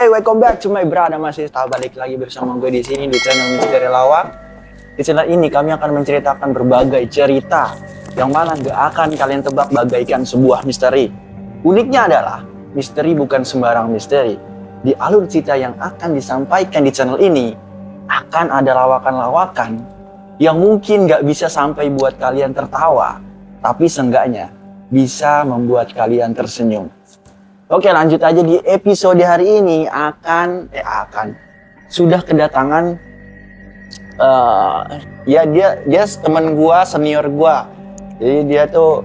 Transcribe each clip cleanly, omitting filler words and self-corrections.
welcome back to my brother. Masih balik lagi bersama gue di sini di channel Misteri Lawak. Di channel ini kami akan menceritakan berbagai cerita yang mana gak akan kalian tebak bagaikan sebuah misteri. Uniknya adalah misteri bukan sembarang misteri. Di alur cerita yang akan disampaikan di channel ini akan ada lawakan-lawakan yang mungkin gak bisa sampai buat kalian tertawa, tapi seenggaknya bisa membuat kalian tersenyum. Oke, lanjut aja di episode hari ini sudah kedatangan ya dia teman gua, senior gua. Jadi dia tuh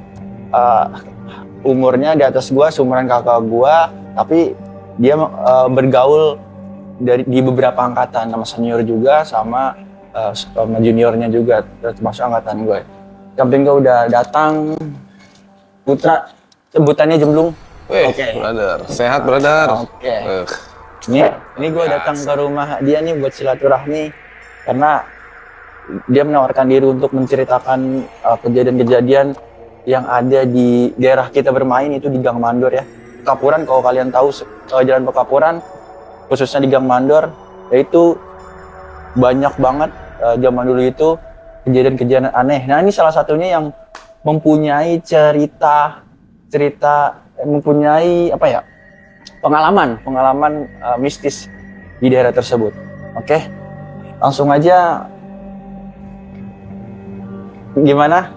umurnya di atas gua, seumuran kakak gua, tapi dia bergaul di beberapa angkatan, sama senior juga sama juniornya juga, termasuk angkatan gue. Samping gue udah datang Putra, sebutannya Jemblung. Oke, brother. Sehat, brother. Oke. Ini gue datang ke rumah dia nih buat silaturahmi karena dia menawarkan diri untuk menceritakan kejadian-kejadian yang ada di daerah kita bermain, itu di Gang Mandor ya. Pekapuran, kalau kalian tahu jalan Pekapuran, khususnya di Gang Mandor, yaitu banyak banget zaman dulu itu kejadian-kejadian aneh. Nah, ini salah satunya yang mempunyai cerita mempunyai pengalaman mistis di daerah tersebut. Oke, langsung aja. Gimana,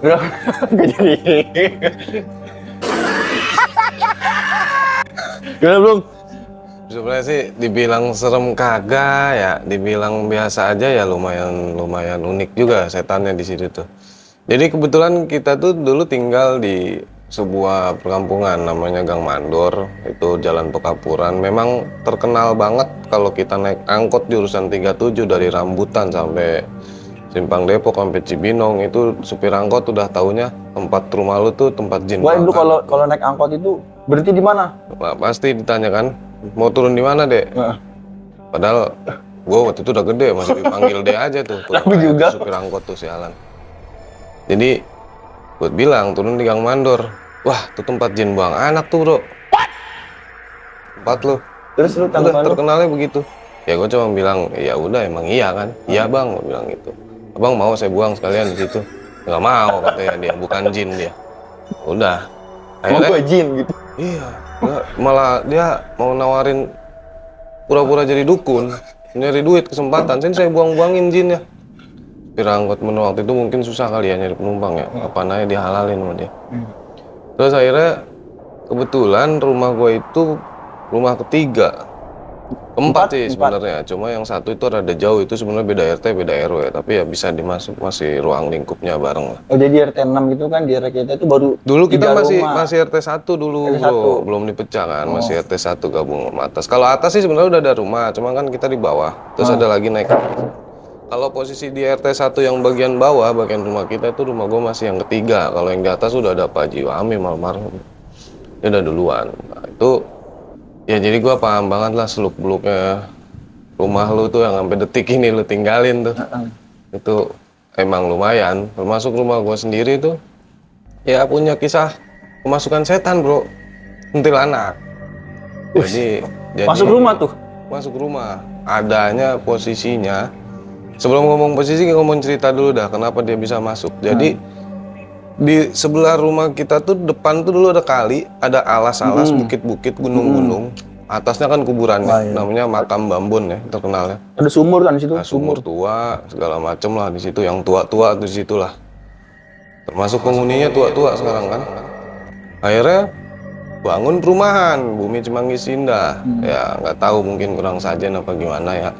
bro? Gimana, belum? Sebenarnya sih dibilang serem kagak ya, dibilang biasa aja ya, lumayan unik juga setannya di situ tuh. Jadi kebetulan kita tuh dulu tinggal di sebuah perkampungan namanya Gang Mandor, itu Jalan Pekapuran. Memang terkenal banget kalau kita naik angkot jurusan 37 dari Rambutan sampai Simpang Depok sampai Cibinong, itu supir angkot udah taunya tempat rumah lu tuh tempat jin. Wah, itu kalau naik angkot itu berhenti di mana? Nah, pasti ditanya kan, mau turun di mana, Dek? Padahal gua waktu itu udah gede, masih dipanggil Dek aja tuh. Aku juga supir angkot tuh, sialan. Jadi buat bilang turun di Gang Mandor. Wah, tuh tempat jin buang anak tuh, bro. Tempat lu. Terus lu tanggapan terkenalnya begitu. Ya gue cuma bilang, ya udah emang iya kan. Iya bang, gue bilang gitu. Abang mau saya buang sekalian di situ? Nggak mau katanya dia, bukan jin dia. Udah. Akhirnya, mau gue jin gitu. Iya. Malah dia mau nawarin pura-pura jadi dukun, nyari duit kesempatan. Sini saya buang-buangin jin ya. Angkot waktu itu mungkin susah kali ya nyari penumpang ya, apa namanya dihalalin sama dia. Terus akhirnya kebetulan rumah gue itu rumah ketiga, keempat sih sebenarnya, cuma yang satu itu rada jauh, itu sebenarnya beda RT beda RW, tapi ya bisa dimasuk, masih ruang lingkupnya bareng lah. Oh, jadi RT 6 gitu kan, di RT kita itu baru dulu kita masih RT 1 dulu, bro, belum dipecah kan. Masih RT 1 gabung sama atas. Kalau atas sih sebenarnya udah ada rumah, cuma kan kita di bawah, terus ada lagi naik. Kalau posisi di RT 1 yang bagian bawah, bagian rumah kita itu, rumah gue masih yang ketiga. Kalau yang di atas udah ada Pak Haji Wami almarhum. Dia udah duluan. Nah, itu ya jadi gue paham banget lah seluk-beluknya rumah lu tuh yang sampai detik ini lu tinggalin tuh. Itu emang lumayan. Termasuk rumah gue sendiri tuh ya punya kisah kemasukan setan, bro. Kuntilanak. Jadi masuk rumah tuh? Masuk rumah. Adanya posisinya, sebelum ngomong posisi, ngomong cerita dulu dah kenapa dia bisa masuk. Jadi di sebelah rumah kita tuh depan tuh dulu ada kali, ada alas-alas, bukit-bukit, gunung-gunung. Atasnya kan kuburannya, namanya Makam Bambun ya, terkenal ya. Ada sumur kan di situ? Nah, sumur tua, segala macem lah di situ. Yang tua-tua di situ lah. Termasuk penghuninya tua-tua sekarang kan. Akhirnya bangun perumahan, Bumi Cimanggis Indah. Ya nggak tahu, mungkin kurang sajen apa gimana ya.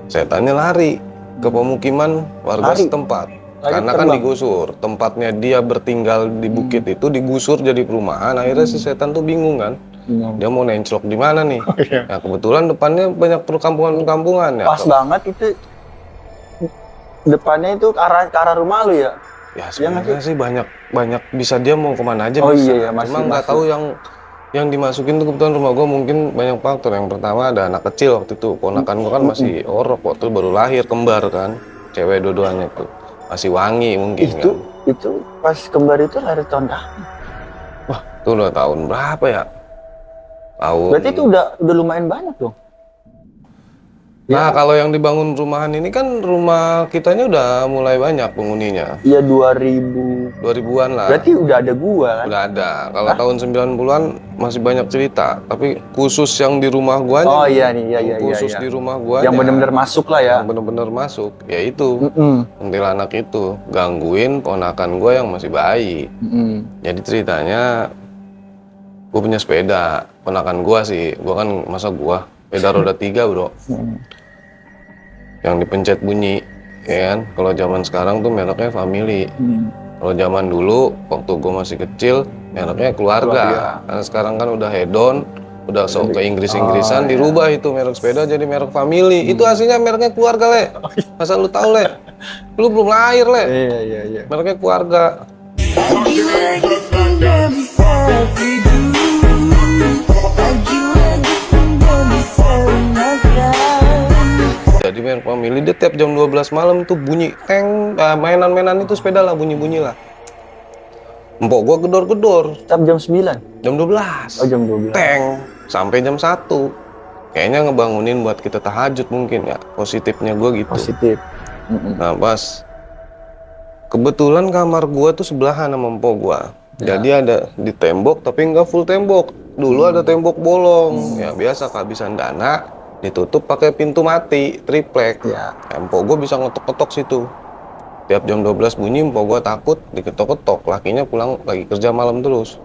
Setannya lari ke pemukiman warga setempat, karena kan digusur tempatnya dia bertinggal di bukit itu, digusur jadi perumahan. Akhirnya si setan tuh bingung kan, dia mau nenclok di mana nih. Ya kebetulan depannya banyak perkampungan ya. Pas banget itu depannya itu ke arah rumah lu ya. Ya sebenarnya sih banyak bisa, dia mau kemana aja bisa. Iya, cuma nggak tahu yang dimasukin tuh. Kebetulan rumah gue mungkin banyak faktor. Yang pertama ada anak kecil waktu itu, ponakan gue kan masih orok, waktu baru lahir, kembar kan, cewek dua-duanya tuh, masih wangi mungkin itu pas kembar itu lahir tahun kapan? Wah, itu udah tahun berapa ya? tahun. Berarti itu udah lumayan banyak dong. Nah, kalau yang dibangun rumahan ini kan rumah kitanya udah mulai banyak penghuninya. Iya 2000. 2000-an lah. Berarti udah ada gua kan? Udah ada. Kalau tahun 90-an masih banyak cerita. Tapi khusus yang di rumah guanya. Oh iya nih, iya. Khusus di rumah guanya. Yang benar-benar masuk lah ya. Yang benar-benar masuk. Ya itu. Kuntilanak itu. Gangguin ponakan gua yang masih bayi. Jadi ceritanya, gua punya sepeda. Ponakan gua sih. Gua kan masa gua. Sepeda roda 3 bro. Yang dipencet bunyi. Ya kan? Kalau zaman sekarang tuh mereknya Family. Kalau zaman dulu, waktu gue masih kecil, mereknya keluarga. Karena sekarang kan udah hedon, udah sok ke Inggris-Inggrisan, dirubah itu merek sepeda jadi merek Family. Itu aslinya mereknya keluarga, Le. Masa lu tahu, Le? Lu belum lahir, Le. Iya. Mereknya keluarga. Jadi merek Family dia tiap jam 12 malam tuh bunyi teng, mainan-mainan itu sepeda lah bunyi-bunyi lah. Empok gua gedor-gedor. Tiap jam 9? Jam 12. Oh jam 12. Teng sampai jam 1. Kayaknya ngebangunin buat kita tahajud mungkin ya. Positifnya gua gitu. Positif. Nah pas kebetulan kamar gua tuh sebelahan sama empok gua. Jadi ada di tembok tapi nggak full tembok. Dulu ada tembok bolong. Ya biasa kehabisan dana. Ditutup pakai pintu mati, triplek. Empok gue bisa ngetok-ketok situ. Tiap jam 12 bunyi, empok gue takut, diketok-ketok. Lakinya pulang lagi kerja malam terus.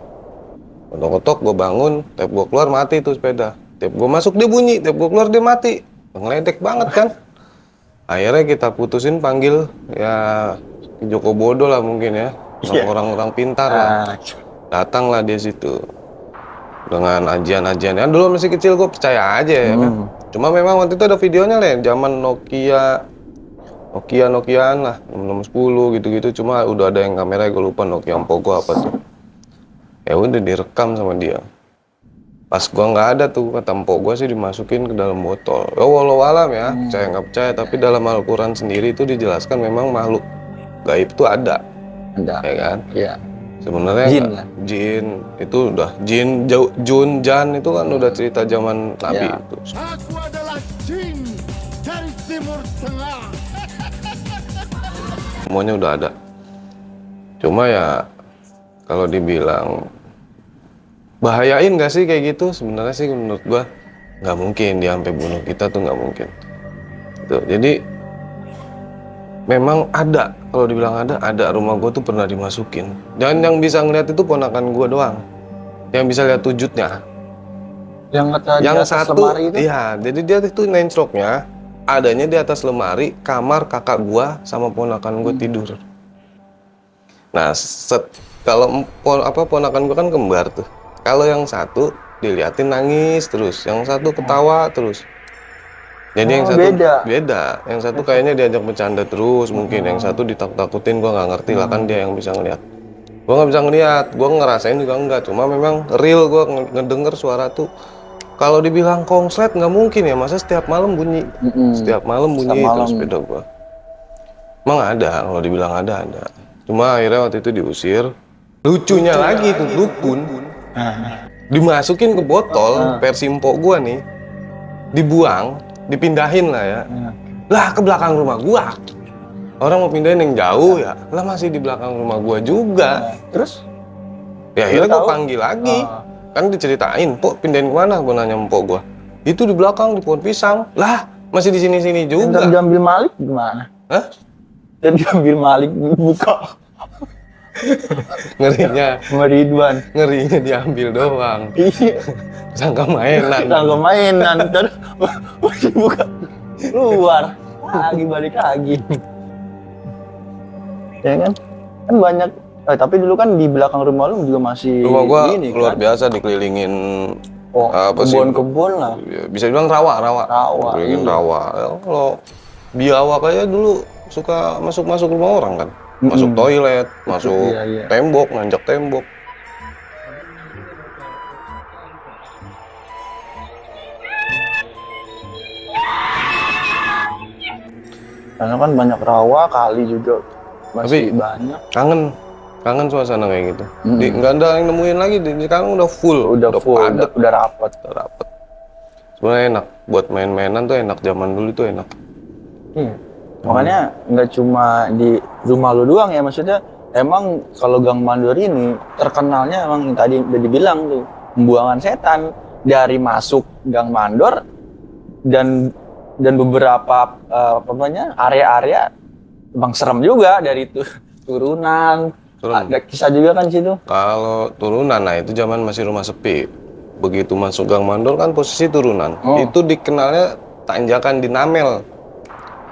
Ketok-ketok, gue bangun, tiap gue keluar mati tuh sepeda. Tiap gue masuk dia bunyi, tiap gue keluar dia mati. Ngeledek banget kan. Akhirnya kita putusin panggil ya Joko Bodo lah mungkin ya. Orang-orang pintar lah. Datanglah dia situ. Dengan ajian-ajiannya. Dulu masih kecil gue percaya aja ya kan. Cuma memang waktu itu ada videonya lah, zaman Nokiaan lah, 610 gitu-gitu. Cuma udah ada yang kamera, gue lupa Nokia Pogo apa tuh. Ya udah direkam sama dia. Pas gua nggak ada tuh, kata empok gua sih dimasukin ke dalam botol. Ya walau alam ya, percaya nggak percaya, tapi dalam Al-Quran sendiri itu dijelaskan memang makhluk gaib itu ada. Ada. Ya kan? Iya. Sebenarnya Jin lah. Jin itu udah Jun Jan itu kan udah cerita zaman Nabi itu. Aku adalah jin dari Timur Tengah. Semuanya udah ada. Cuma ya kalau dibilang bahayain gak sih kayak gitu? Sebenarnya sih menurut gua nggak mungkin dia sampai bunuh kita tuh nggak mungkin. Tuh, jadi memang ada, kalau dibilang ada rumah gua tuh pernah dimasukin. Dan yang bisa ngeliat itu ponakan gua doang. Yang bisa lihat wujudnya. Yang satu, iya, jadi dia itu nencroknya adanya di atas lemari kamar kakak gua sama ponakan gua tidur. Nah, kalau ponakan gua kan kembar tuh. Kalau yang satu diliatin nangis terus, yang satu ketawa terus. Jadi yang satu beda. Yang satu kayaknya diajak bercanda terus mungkin, yang satu ditakut-takutin, gua nggak ngerti lah, kan dia yang bisa ngeliat. Gua nggak bisa ngeliat, gua ngerasain juga enggak. Cuma memang real gua ngedenger suara tuh. Kalau dibilang konslet nggak mungkin ya, masa setiap malam bunyi. Setiap malam bunyi itu sepeda gua. Emang ada, kalau dibilang ada. Cuma akhirnya waktu itu diusir. Lucunya lagi tuh dukun dimasukin ke botol versi empok gua nih, dibuang, dipindahin lah ya. Lah ke belakang rumah gua. Orang mau pindahin yang jauh ya, lah masih di belakang rumah gua juga. Terus? Ya akhirnya gua panggil lagi. Kan diceritain, "Pok, pindahin kemana?" Gua nanya empok gua. "Itu di belakang di pohon pisang." Lah, masih di sini-sini juga. Dan diambil Malik gimana? Hah? Dan diambil Malik buka. Ngerinya diambil doang. Iya. Sangka mainan. Terus masih buka keluar lagi, balik lagi. Ya kan? Kan banyak. Tapi dulu kan di belakang rumah lu juga masih rumah gua ini, luar kan? biasa dikelilingin kebun-kebun lah. Bisa dibilang rawa. Dikelilingin iya. rawa. Ya, kalau biawak aja dulu suka masuk rumah orang kan. Masuk toilet, masuk tembok, nanjak tembok. Karena kan banyak rawa, kali juga masih banyak. Kangen Kangen suasana kayak gitu. Nggak ada yang nemuin lagi, sekarang udah full. Udah full, padat. udah rapet. Udah rapet. Sebenarnya enak, buat main-mainan tuh enak, zaman dulu tuh enak. Iya. Makanya nggak cuma di rumah lu doang ya, maksudnya emang kalau Gang Mandor ini terkenalnya emang yang tadi udah dibilang tuh, pembuangan setan dari masuk Gang Mandor dan beberapa apa namanya area-area emang serem juga dari itu turunan. Serem. Ada kisah juga kan situ. Kalau turunan, nah itu zaman masih rumah sepi. Begitu masuk Gang Mandor kan posisi turunan. Itu dikenalnya tanjakan Dinamel.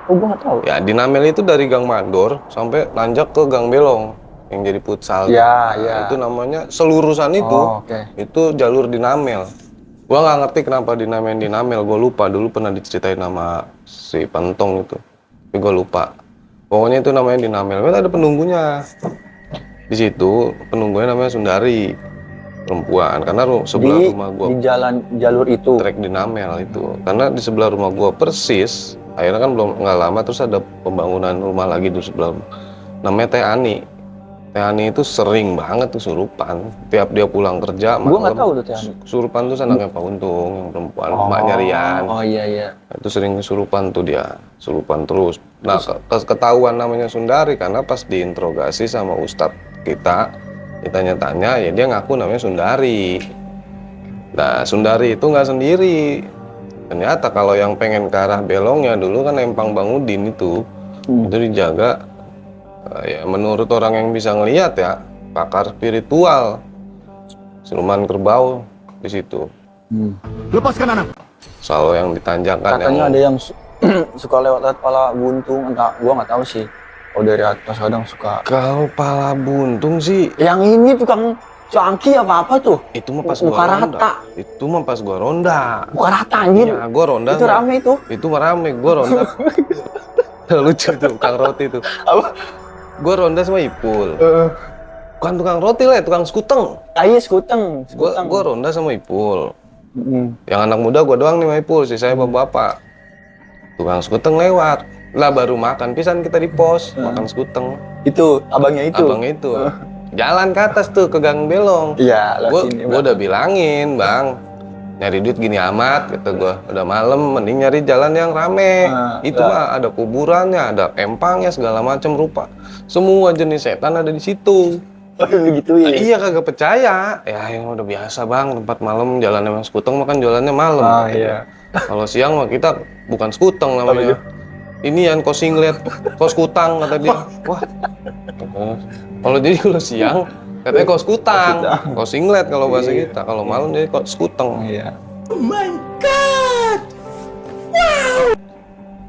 Oh, gua nggak tahu. Ya, Dinamel itu dari Gang Mandor sampai nanjak ke Gang Belong yang jadi futsal. Ya, Nah, ya. itu namanya selurusan itu. Oh, oke. Itu jalur Dinamel. Gua nggak ngerti kenapa Dinamel. Gua lupa, dulu pernah diceritain sama si Pentong itu. Tapi gua lupa. Pokoknya itu namanya Dinamel. Kan ada penunggunya. Di situ penunggunya namanya Sundari, perempuan, karena sebelah rumah gua di jalan jalur itu. trek Dinamel itu, karena di sebelah rumah gua persis. Akhirnya kan nggak lama terus ada pembangunan rumah lagi di sebelah, namanya Teh Ani. Teh Ani itu sering banget tuh surupan tiap dia pulang kerja. Gua nggak tahu tuh Teh Ani. Surupan tuh anaknya Pak Untung yang perempuan, emaknya Rian. Oh iya iya. Itu sering kesurupan tuh dia, surupan terus. Nah, ketahuan namanya Sundari karena pas diinterogasi sama Ustadz kita, ditanya-tanya, ya dia ngaku namanya Sundari. Nah, Sundari itu nggak sendiri. Ternyata kalau yang pengen ke arah Belongnya dulu kan Empang Bang Udin itu dijaga, ya menurut orang yang bisa ngelihat ya, pakar spiritual, siluman kerbau di situ. Lepaskan anak. Selalu yang ditanjakan. Katanya ada yang suka lewat pala buntung, entah gua nggak tahu sih. Oh dari atas kadang suka. Kalau pala buntung sih, Yang ini tukang cuanki apa tuh? itu mah pas Muka gua rata. ronda. Itu mah pas gua ronda. Bukan rata anjir. Ya, gua ronda. Itu rame itu. Itu mah rame, gua ronda. Lucu tuh, tukang roti tuh. Apa? Gua ronda sama Ipul. Bukan tukang roti lah, tukang skuteng. Iya skuteng. Gua ronda sama Ipul. Mm. Yang anak muda gua doang nih sama Ipul, sih saya bapak. Tukang skuteng lewat. Lah baru makan pisan kita di pos, makan skuteng. Itu abangnya itu. Abang itu. Jalan ke atas tuh ke Gang Belong. Iya, lewat sini. Gua udah bilangin, Bang. Nyari duit gini amat, kata gua. Udah malam, mending nyari jalan yang rame. Itu mah ada kuburannya, ada empangnya, segala macam rupa. Semua jenis setan ada di situ. Oh, begitu ya. Iya kagak percaya. Ya yang udah biasa Bang, tempat malam jalannya Mas Skuteng makan jualannya malam. Iya. Kalau siang mah kita bukan Skuteng namanya. Ini yang kos singlet, kos kutang kata dia. Wah. Kalau jadi kalau siang katanya kos kutang, kos singlet kalau bahasa kita. Kalau malam jadi kos kuteng. Iya. Oh my God.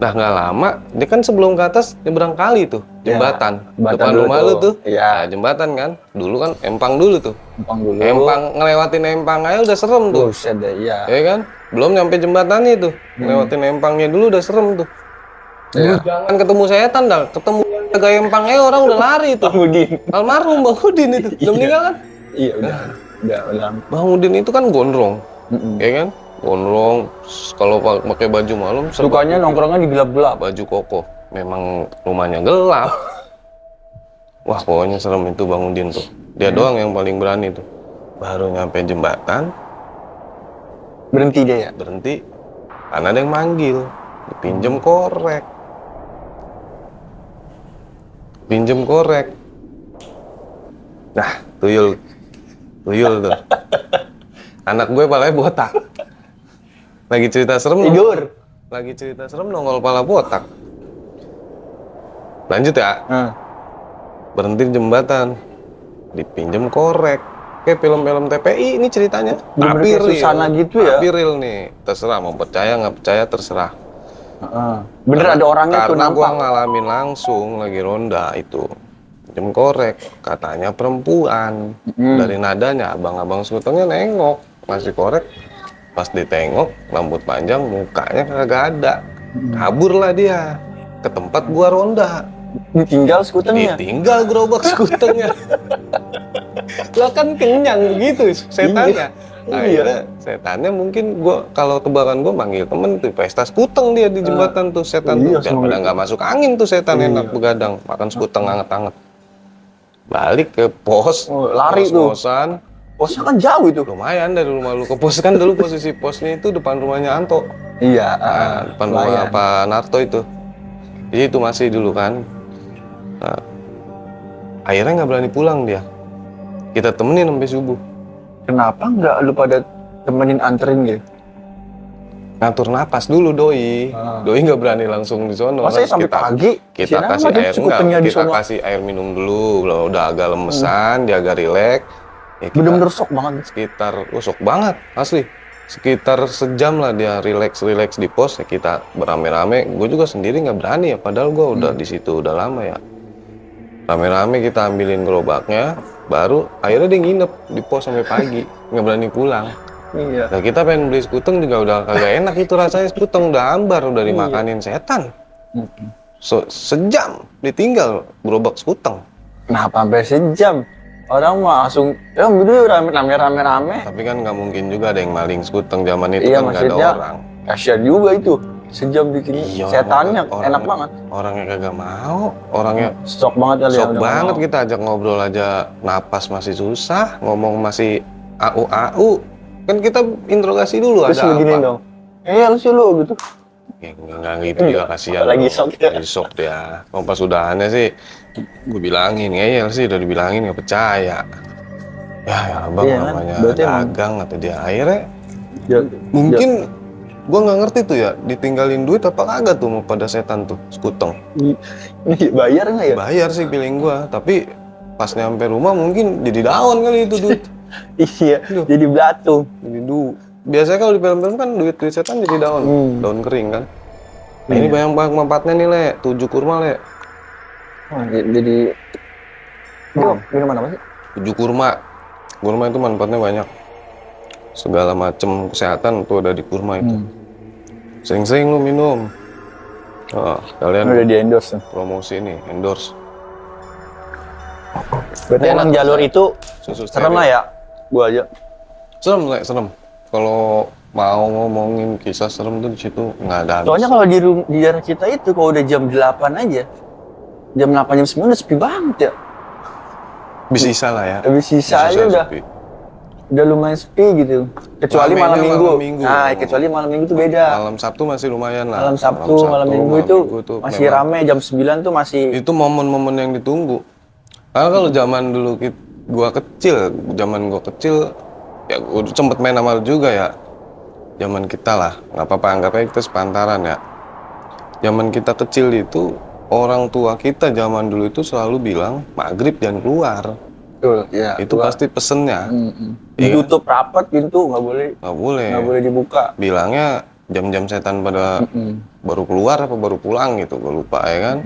Nah nggak lama, dia kan sebelum ke atas nyebrang kali tuh, jembatan. Jembatan Depan dulu rumah tuh. lu tuh. Iya. Nah, jembatan kan. Dulu kan empang dulu tuh. Empang dulu. Empang ngelewatin empang aja udah serem tuh. Buset deh, iya. Ya kan? Belum nyampe jembatannya tuh. Ngelewatin empangnya dulu udah serem tuh. Iya. Jangan ketemu setan dah, ketemu jaga empangnya orang udah lari tuh. Bang Udin. Almarhum Bang Udin itu. Udah meninggal kan? Iya, udah. Bang Udin itu kan gondrong. Mm-mm. Ya kan? Gondrong, kalau pakai baju malam serba Sukanya nongkrongnya di gelap-gelap. baju koko. Memang rumahnya gelap. Wah, pokoknya serem itu Bang Udin tuh. Dia doang yang paling berani tuh. Baru nyampe jembatan, Berhenti dia ya? berhenti. Karena ada yang manggil. Pinjem korek. Pinjem korek. Nah, tuyul tuh. Anak gue palanya botak. Lagi cerita serem. Tidur. Lagi cerita serem nongol pala botak. Lanjut ya. Berhenti di jembatan. Dipinjem korek. Kayak film-film TPI ini ceritanya. Bener-bener kayak Susana gitu ya? Tapi real nih. Terserah mau percaya nggak percaya terserah. Bener ada orangnya tuh Karena gua nampak. ngalamin langsung lagi ronda itu. Pinjem korek. Katanya perempuan. Dari nadanya abang-abang skutengnya nengok. Ngasih korek. Pas ditengok, rambut panjang, mukanya kagak ada. Kabur lah dia. Ke tempat gua ronda. Ditinggal skutengnya. Ditinggal gerobak skutengnya. Lah kan kenyang begitu setannya. Akhirnya setannya mungkin gua kalau tebakan gua manggil temen tuh pesta skuteng dia di jembatan tuh setan tuh. Biar pada nggak masuk angin tuh setan enak begadang makan skuteng anget-anget. Balik ke pos, Oh, lari tuh. kosan. Posnya kan jauh itu. Lumayan dari rumah lu ke pos, kan dulu posisi posnya itu depan rumahnya Anto. Iya, Nah, depan rumah lumayan. Pak Narto itu. Jadi itu masih dulu kan. Nah, akhirnya nggak berani pulang dia. Kita temenin sampai subuh. Kenapa nggak lu pada temenin anterin gitu? Ngatur napas dulu doi. Doi nggak berani langsung di sono. Masa Terus sampai pagi? Kita Siapa kasih aja air cukupnya enggak, di kita sono? kasih air minum dulu. Kalau udah agak lemesan, dia agak rileks. Ya kita Bener-bener sok banget. sekitar, sok banget asli. Sekitar sejam lah dia rileks di pos. Ya kita berame-rame. Gue juga sendiri nggak berani ya. Padahal gue udah di situ udah lama ya. Rame-rame kita ambilin gerobaknya. Baru akhirnya dia nginep di pos sampai pagi. Nggak berani pulang. Iya. Nah kita pengen beli sekuteng juga udah kagak enak itu rasanya, sekuteng udah ambar, udah dimakanin setan. Sejam ditinggal gerobak sekuteng. Kenapa sampai sejam? Orang mah langsung, ya dulu rame-rame. Tapi kan nggak mungkin juga ada yang maling sekuteng zaman itu, Iya, kan nggak ada maksudnya orang. kasihan juga itu. Sejam bikin Iya, setannya orang- enak banget. Orangnya kagak mau, orangnya Sok banget kali ya. sok udah banget mau. kita ajak ngobrol aja, napas masih susah, ngomong masih au. Kan kita interogasi dulu Terus ada begini apa. dong. Lu sih lu gitu. Ya, enggak gitu juga kasihan. Lagi loh. shock ya. Lagi shock dia. Kalau pas udahannya sih, gue bilangin, ngeyel sih udah dibilangin nggak percaya. Ya bang, Iya kan? namanya Berarti emang- dagang atau dia akhirnya Ya, mungkin gue nggak ngerti tuh ya, ditinggalin duit apa kagak tuh mau pada setan tuh sekuteng. ini bayar nggak ya? Bayar sih feeling gue, tapi pas nyampe rumah mungkin jadi daun kali itu duit. Iya, jadi belatung. Jadi biasanya kalau di film-film kan duit setan jadi daun, daun kering kan. Nah ini banyak banget manfaatnya nih Le, 7 kurma Le. Oh, jadi itu minuman apa sih? 7 kurma. Kurma itu manfaatnya banyak. Segala macam kesehatan tuh ada di kurma itu. Sering-sering lu minum. Oh, kalian Udah di endorse. promosi ini, endorse. Berarti emang jalur itu Susu serem steril. lah ya. Gua aja. Serem, Le, serem. Kalau mau ngomongin kisah serem tuh di situ nggak ada habis. Soalnya kalau di daerah kita itu kalau udah jam 8 aja. Jam 8 jam 9 udah sepi banget ya. Bisa lah ya. Habis sisa aja udah lumayan sepi gitu. Kecuali Ramenya malam minggu. malam minggu. Nah, kecuali malam minggu tuh beda. Malam Sabtu masih lumayan lah. Malam Sabtu, malam Minggu itu tuh masih memang- rame, jam 9 tuh masih. Itu momen-momen yang ditunggu. Karena kalau zaman dulu gua kecil, ya gua sempet main sama lu juga ya. Zaman kita lah, nggak apa-apa, anggap aja kita sepantaran ya. Zaman kita kecil itu, orang tua kita zaman dulu itu selalu bilang, maghrib jangan keluar. Betul, ya. Itu pasti pesennya. Ditutup rapat pintu, nggak boleh Nggak boleh. dibuka. Bilangnya jam-jam setan pada baru keluar apa baru pulang gitu, gue lupa ya kan.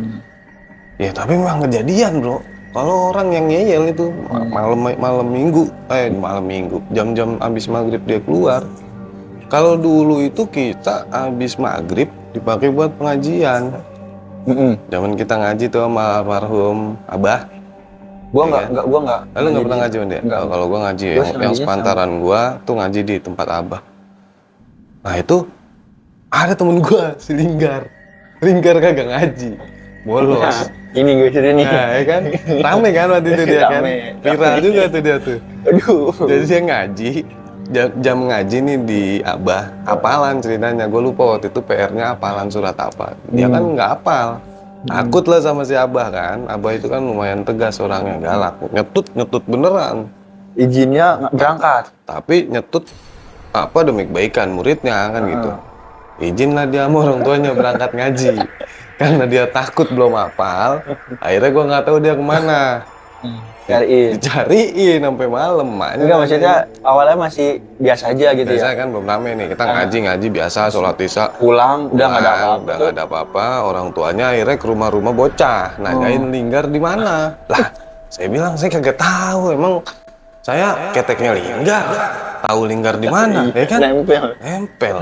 Ya tapi memang kejadian bro. Kalau orang yang ngeyel itu malam minggu, jam-jam habis maghrib dia keluar. Kalau dulu itu kita habis maghrib dipakai buat pengajian. Zaman kita ngaji tuh sama almarhum Abah. Gua Iya nggak, gua nggak. Lu nggak pernah ngaji sama dia? Nggak. Kalau gua ngaji, Gua yang ngajinya sepantaran gua tuh ngaji di tempat Abah. Nah itu ada temen gua si Linggar kagak ngaji, bolos. Nah, ini gue cerita nih. Nah ya kan, rame kan waktu itu dia kan, Rame. viral juga tuh dia tuh. Aduh. Jadi dia ngaji, jam ngaji nih di Abah, hafalan ceritanya. Gue lupa waktu itu PR-nya hafalan surat apa. Dia kan nggak hafal. Takut lah sama si Abah kan. Abah itu kan lumayan tegas orangnya, galak. Nyetut beneran. Izinnya berangkat. Tapi nyetut apa demi kebaikan muridnya kan gitu. Izin lah dia sama orang tuanya berangkat ngaji. Karena dia takut belum hafal. Akhirnya gue nggak tahu dia kemana. Cariin. Dicariin sampai malam. Maknya Enggak, maksudnya awalnya masih biasa aja gitu biasa ya. kan belum rame nih, kita ngaji biasa, sholat isya Pulang udah nggak ada pulang, apa-apa. udah nggak ada apa-apa. Orang tuanya akhirnya ke rumah-rumah bocah nanyain Linggar di mana. Lah saya bilang saya kagak tahu, emang saya keteknya Linggar, tahu Linggar di mana ya kan. Nempel.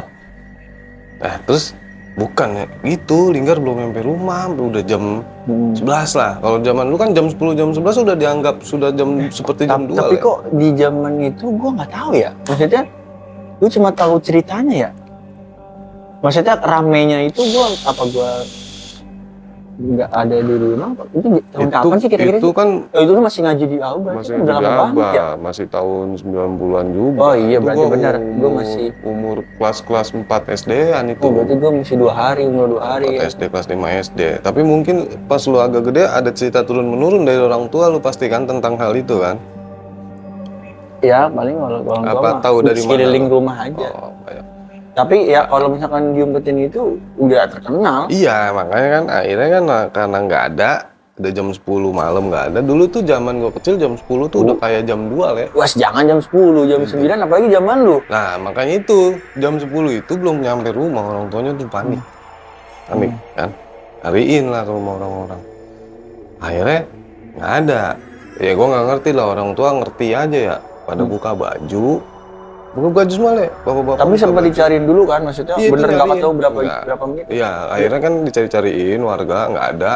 Nah terus bukan ya gitu, Linggar belum sampai rumah, udah jam 11 lah. Kalau zaman lu kan jam 10 jam 11 udah dianggap sudah jam seperti jam 2 Tapi lah. kok di zaman itu gua nggak tahu ya. Maksudnya gua cuma tahu ceritanya ya. Maksudnya ramenya itu gua nggak ada di rumah. Itu tahun kapan sih kira-kira? Itu kan Itu lu masih ngaji di Auba, masih itu udah lama banget ya. masih tahun 90-an juga. Oh iya, Itu berarti gua benar. Gua umur- masih umur kelas 4 SD-an itu. Oh, berarti gua masih 2 hari, umur 2 hari 4 ya. SD, kelas 5 SD. Tapi mungkin pas lu agak gede ada cerita turun-menurun dari orang tua lu pasti kan tentang hal itu kan? Ya, paling kalau orang tua Apa mah tahu dari sekeliling mana? rumah aja. Oh, kayak. Tapi ya kalau misalkan diumpetin itu udah terkenal. Iya, makanya kan akhirnya kan karena nggak ada, udah jam 10 malam nggak ada. Dulu tuh zaman gua kecil jam 10 tuh udah kayak jam 2 le. Wah, jangan jam 10, jam 9 apalagi zaman lu. Nah, makanya itu jam 10 itu belum nyampe rumah, orang tuanya tuh panik. Panik kan. Hariin lah ke rumah orang-orang. Akhirnya nggak ada. Ya gua nggak ngerti lah, orang tua ngerti aja ya. Pada buka baju semua le. Bapak-bapak. Tapi buka sempat baju. dicariin dulu kan, maksudnya Iya, bener itu nggak nyariin. tahu berapa Nggak. berapa menit. Iya, akhirnya kan dicari-cariin warga nggak ada.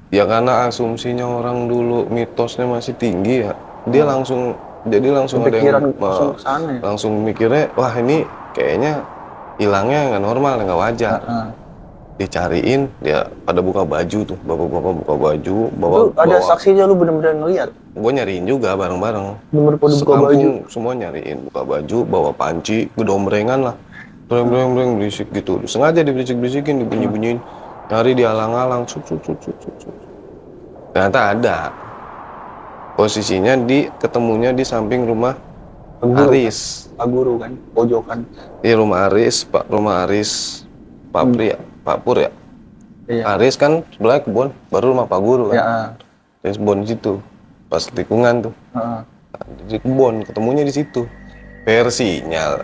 Ya karena asumsinya orang dulu mitosnya masih tinggi ya. Dia langsung ada yang Kepikiran langsung ke sana ya. langsung mikirnya, wah ini kayaknya hilangnya nggak normal, nggak wajar. Heeh. Dicariin, dia pada buka baju tuh, bapak-bapak buka baju, Itu ada saksinya, lu bener-bener ngeliat. Gue nyariin juga bareng-bareng. Bener pada buka Sekampung baju. semua nyariin, buka baju, bawa panci, gedombrengan lah. Breng-breng berisik gitu. Sengaja diberisik-berisikin, dibunyi-bunyiin. Nyari dialang-alang, sut. Ternyata ada. Posisinya ketemunya di samping rumah Guru. Aris. Pak Guru kan, pojokan. Di rumah Aris, rumah Aris, Pak Pri ya, Pak Pur ya. Iya. Aris kan sebelah kebun, baru rumah Pak Guru kan. Ya. Di kebun situ, pas tikungan tuh. Heeh. Di kebun, ketemunya di situ. Versinya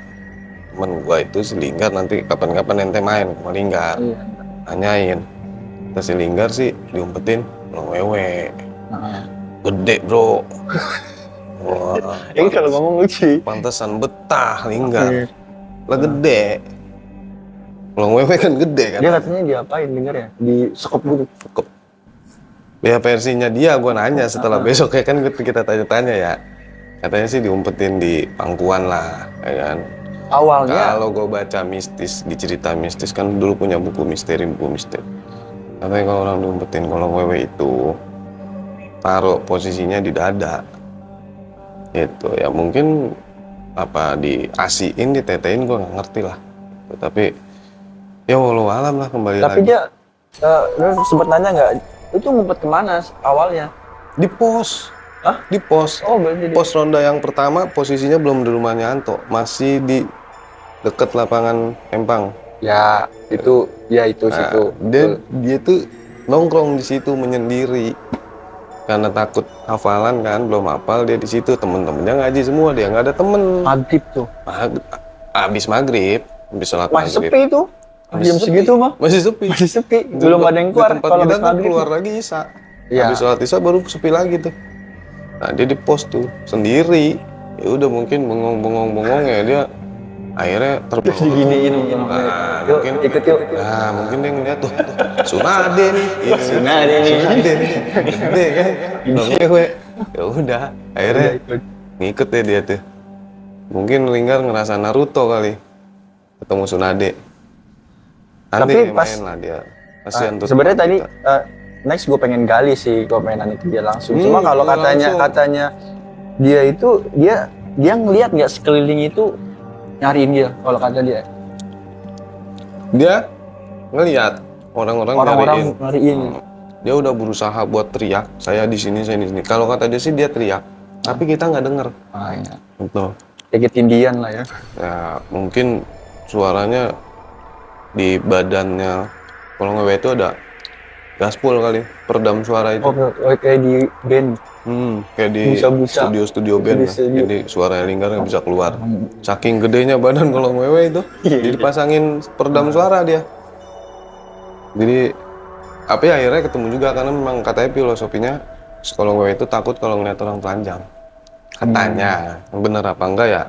temen gua itu si Linggar, nanti kapan-kapan ente main sama Linggar. Iya. Tanyain. Terus si Linggar sih diumpetin belum wewe. Heeh. Gede bro. Wah, Ini kalau ngomong lucu. pantesan betah Linggar. Iya. Lah gede. Belum wewe kan gede kan. Dia katanya diapain denger ya? Di sekop gitu. Cukup. Ya versinya dia, gua nanya setelah besok ya kan kita tanya-tanya ya. Katanya sih diumpetin di pangkuan lah, ya kan. Awalnya Kalau gue baca mistis, di cerita mistis kan dulu punya buku misteri. Katanya kalau orang diumpetin kolong wewe itu taruh posisinya di dada. Itu ya mungkin apa diasiin, ditetein gue nggak ngerti lah. Tapi ya walau alam lah kembali tapi lagi. dia lu sempet nanya nggak? Itu ngumpet kemana awalnya? Di pos. Hah? Di pos. Oh, berarti Pos ronda yang pertama posisinya belum di rumahnya Anto, masih di deket lapangan Empang. Ya, itu Nah, situ. dia tuh nongkrong di situ menyendiri karena takut hafalan kan, belum hafal dia di situ. Temen-temennya ngaji semua, dia nggak ada temen. Maghrib tuh. Abis maghrib, habis sholat Masih maghrib. sepi tuh. Masih Jam sepi. segitu mah. Masih sepi. Masih sepi. Belum ada yang keluar Di tempat kalau kita habis tuh maghrib. keluar lagi Isya. Iya. Habis sholat Isya baru sepi lagi tuh. Nah dia di pos tuh sendiri. Ya udah mungkin bengong ya dia akhirnya terbawa. Diginiin. Nah, Yuk, mungkin ikut yuk. Nah, mungkin dia ngeliat tuh Sunade nih. Sunade nih. Sunade nih. Gede kan. Gue. Ya udah, akhirnya ngikut deh dia tuh. Mungkin Linggar ngerasa Naruto kali. Ketemu Sunade. Nanti Tapi pas- main lah dia. Kasihan tuh. Sebenarnya teman tadi kita. next gue pengen gali sih, gue pengen nanya ke dia langsung. Hmm, Cuma kalau langsung. katanya dia itu dia ngelihat nggak sekeliling itu nyariin dia, kalau kata dia. Dia ngeliat orang-orang Nyariin. Dia udah berusaha buat teriak, saya di sini. Kalau kata dia sih dia teriak, tapi kita nggak denger. Ah, ya. Betul. Kayak ketindian lah ya. Ya mungkin suaranya di badannya kalau ngewe itu ada gaspol kali, peredam suara itu. Oh, kayak di band. Kayak di Busa-busa. studio band lah. Studio. Jadi suara Linggar nggak bisa keluar. Saking gedenya badan kalau ngewe itu, jadi dipasangin peredam suara dia. Jadi tapi akhirnya ketemu juga karena memang katanya filosofinya kalau ngewe itu takut kalau ngeliat orang telanjang. Katanya, bener apa enggak ya?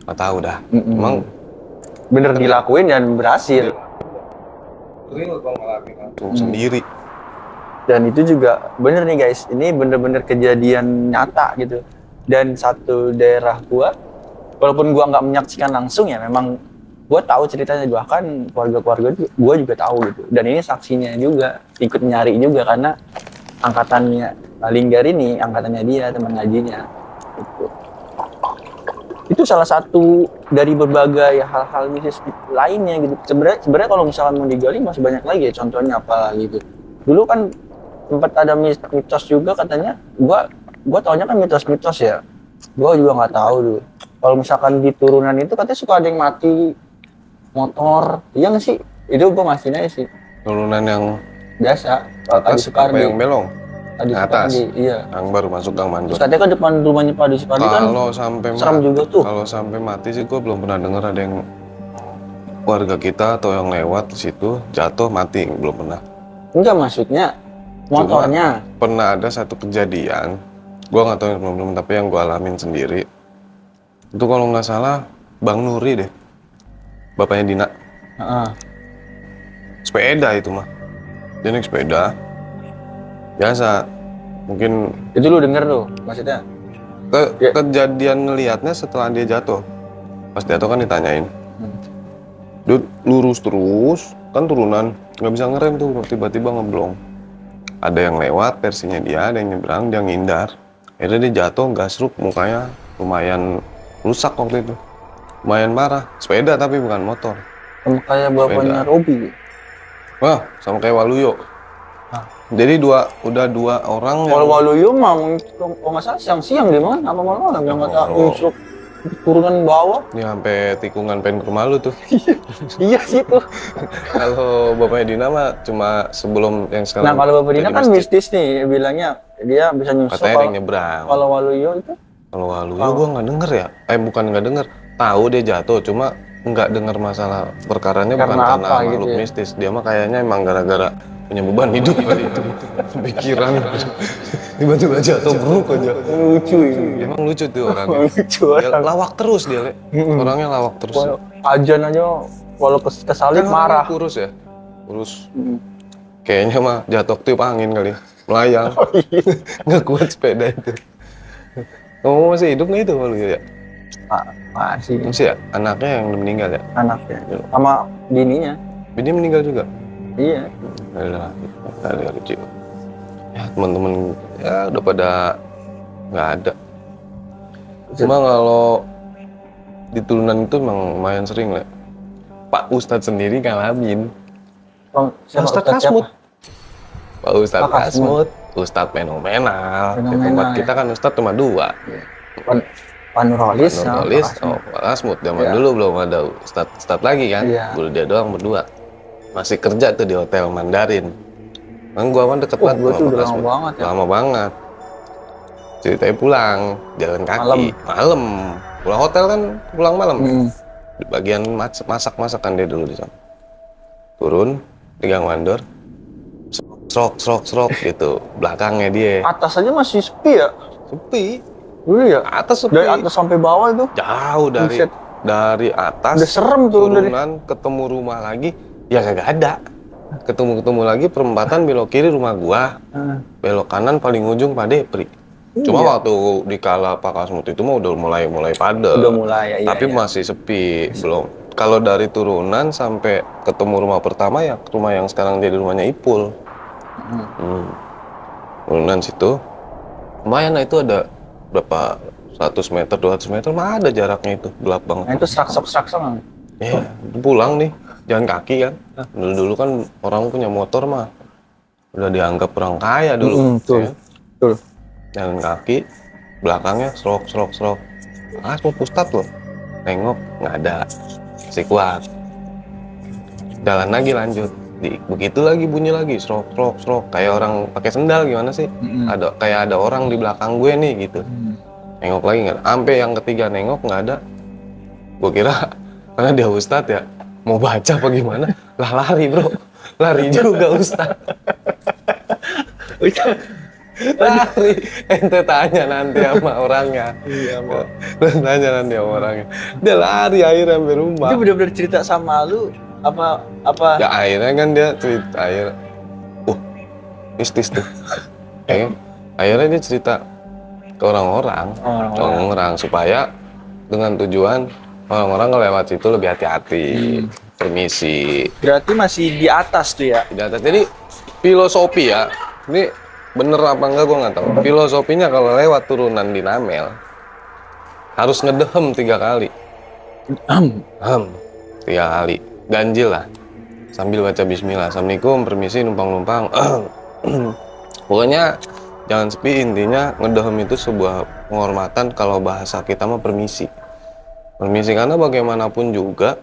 Nggak tahu dah. Emang Bener dilakuin dan berhasil. sendiri. Dan itu juga bener nih guys, ini bener-bener kejadian nyata gitu. Dan satu daerah gua, walaupun gua nggak menyaksikan langsung ya, memang gue tahu ceritanya, bahkan keluarga-keluarga gue juga tahu gitu. Dan ini saksinya juga ikut nyari juga karena angkatannya Linggar ini, angkatannya dia, teman ngajinya. Gitu. Itu salah satu dari berbagai hal-hal mistis lainnya gitu. Sebenarnya kalau misalkan mau digali masih banyak lagi ya, contohnya apa gitu. Dulu kan sempat ada mitos juga katanya, gua taunya kan mitos-mitos ya. Gua juga nggak tahu dulu. Kalau misalkan di turunan itu katanya suka ada yang mati motor, iya nggak sih? Itu gua masih aja sih. Turunan yang Biasa. atas apa yang belong? Tadi Atas. iya. Yang baru masuk Gang Mandor. Terus katanya kan depan rumahnya Pak Supardi kan Kalau sampai serem juga tuh. Kalau sampai mati sih gue belum pernah dengar ada yang warga kita atau yang lewat di situ jatuh mati, belum pernah. Enggak, maksudnya motornya. Cuma pernah ada satu kejadian, gue nggak tahu yang belum, tapi yang gue alamin sendiri. Itu kalau nggak salah Bang Nuri deh, bapaknya Dina. Heeh. Sepeda itu mah, dia naik sepeda biasa. Mungkin Itu lu denger tuh maksudnya. Ya. kejadian ngelihatnya setelah dia jatuh. Pas jatuh kan ditanyain, dia lurus terus, kan turunan, nggak bisa ngerem tuh, tiba-tiba ngeblong. Ada yang lewat versinya dia, ada yang nyebrang, dia ngindar. Akhirnya dia jatuh, gasruk, mukanya lumayan rusak waktu itu. Lumayan parah, sepeda tapi bukan motor. Sama kayak bapaknya Sepeda. Robi. Wah, sama kayak Waluyo. Jadi udah dua orang Kalau Waluyo mah kalau nggak salah siang-siang dia mana apa malam yang nggak tahu nyusuk turunan bawah. ya sampai tikungan pengen ke rumah lu tuh. Iya sih tuh. Kalau bapaknya Dina mah cuma sebelum yang sekarang. Nah kalau Bapak Dina jadi kan masjid. mistis nih, bilangnya dia bisa nyusuk. Katanya ada yang nyebrang. Kalau Waluyo itu Kalau Waluyo gua nggak denger ya. Bukan nggak denger. Tahu dia jatuh, cuma nggak denger masalah perkaranya bukan Karena karena apa gitu makhluk ya? mistis. Dia mah kayaknya emang gara-gara punya beban hidup kali itu. Pikiran. Tiba-tiba jatuh bruk aja. lucu ini. Emang lucu tuh orangnya. Lucu Dia orang. lawak terus dia, Le. Orangnya lawak terus. Kalau ajan aja kalau kesalip Kan marah. orangnya kurus ya. Kurus. Kayaknya mah jatuh tiup angin kali. Melayang. Nggak kuat sepeda itu. Kamu masih hidup nggak itu Waluyo ya? Masih Masih ya? Anaknya yang udah meninggal ya? anaknya sama bininya. Bini meninggal juga? Iya. Ada lucu. Ya teman-teman ya udah pada nggak ada. Cuma kalau di turunan itu emang lumayan sering lah. Pak Ustadz sendiri ngalamin. Oh, siapa Ustadz Ustadz siapa? Kasmut. Pak Ustadz Pak Kasmut. Kasmut. Ustadz fenomenal. Di Fenomenal, tempat ya. kita kan Ustadz cuma 2. Pak Nurholis Pak sama Nurholis, Pak Kasmut. Pak Kasmut. Zaman Iya. dulu belum ada Ustadz lagi kan. Iya. Dulu dia doang berdua. Masih kerja tuh di Hotel Mandarin. Kan gua kan deket banget gua sama tuh Pak udah lama Kasmut. banget ya. Lama banget. Ceritanya pulang, jalan kaki, malam. Pulang hotel kan pulang malam. Di bagian masak-masakan dia dulu di sana. Turun di Gang Mandor, serok gitu. Belakangnya dia Atas aja masih sepi ya? sepi. Iya ya. Atas sepi. Dari atas sampai bawah itu. Jauh Buset. dari atas. Udah serem tuh dari. Turunan ketemu rumah lagi, ya kagak ada. Ketemu lagi perempatan belok kiri rumah gua, belok kanan paling ujung Pak Depri. Cuma Iya. waktu di kala Pak Kasmut itu mah udah mulai padat. Udah mulai ya. Tapi masih sepi, belum. Kalau dari turunan sampai ketemu rumah pertama ya rumah yang sekarang jadi rumahnya Ipul. Turunan situ, lumayan lah itu ada berapa 100 meter, 200 meter mah ada jaraknya itu, gelap banget. Nah itu serak-serak. Ya, pulang nih, jalan kaki kan. Dulu kan orang punya motor mah udah dianggap orang kaya dulu. Betul. Ya. Betul. Jalan kaki, belakangnya serok. Mau Ustadz loh. Nengok, nggak ada. Masih kuat. Jalan lagi lanjut. Begitu lagi bunyi lagi, serok. Kayak orang pakai sendal gimana sih? Kayak ada orang di belakang gue nih gitu. Nengok lagi nggak ada. Sampai yang ketiga nengok nggak ada. Gue kira karena dia Ustadz ya, mau baca apa gimana? Lah lari bro, lari juga Ustadz. Lari, ente tanya nanti sama orangnya. Iya, tanya nanti sama orangnya. Dia lari akhirnya sampai rumah. Itu benar-benar cerita sama lu apa? Ya akhirnya kan dia cerita mistis tuh. Akhirnya dia cerita ke orang-orang supaya dengan tujuan Orang-orang kalau lewat situ lebih hati-hati, permisi. Berarti masih di atas tuh ya? Di atas. Jadi filosofi ya, ini bener apa enggak gue nggak tahu. Filosofinya kalau lewat turunan di Namel harus ngedehem 3 kali. Hem, 3 kali. Ganjil lah. Sambil baca bismillah. Assalamualaikum, permisi, numpang-numpang. Pokoknya jangan sepi, intinya ngedehem itu sebuah penghormatan. Kalau bahasa kita mah permisi. Permisi karena bagaimanapun juga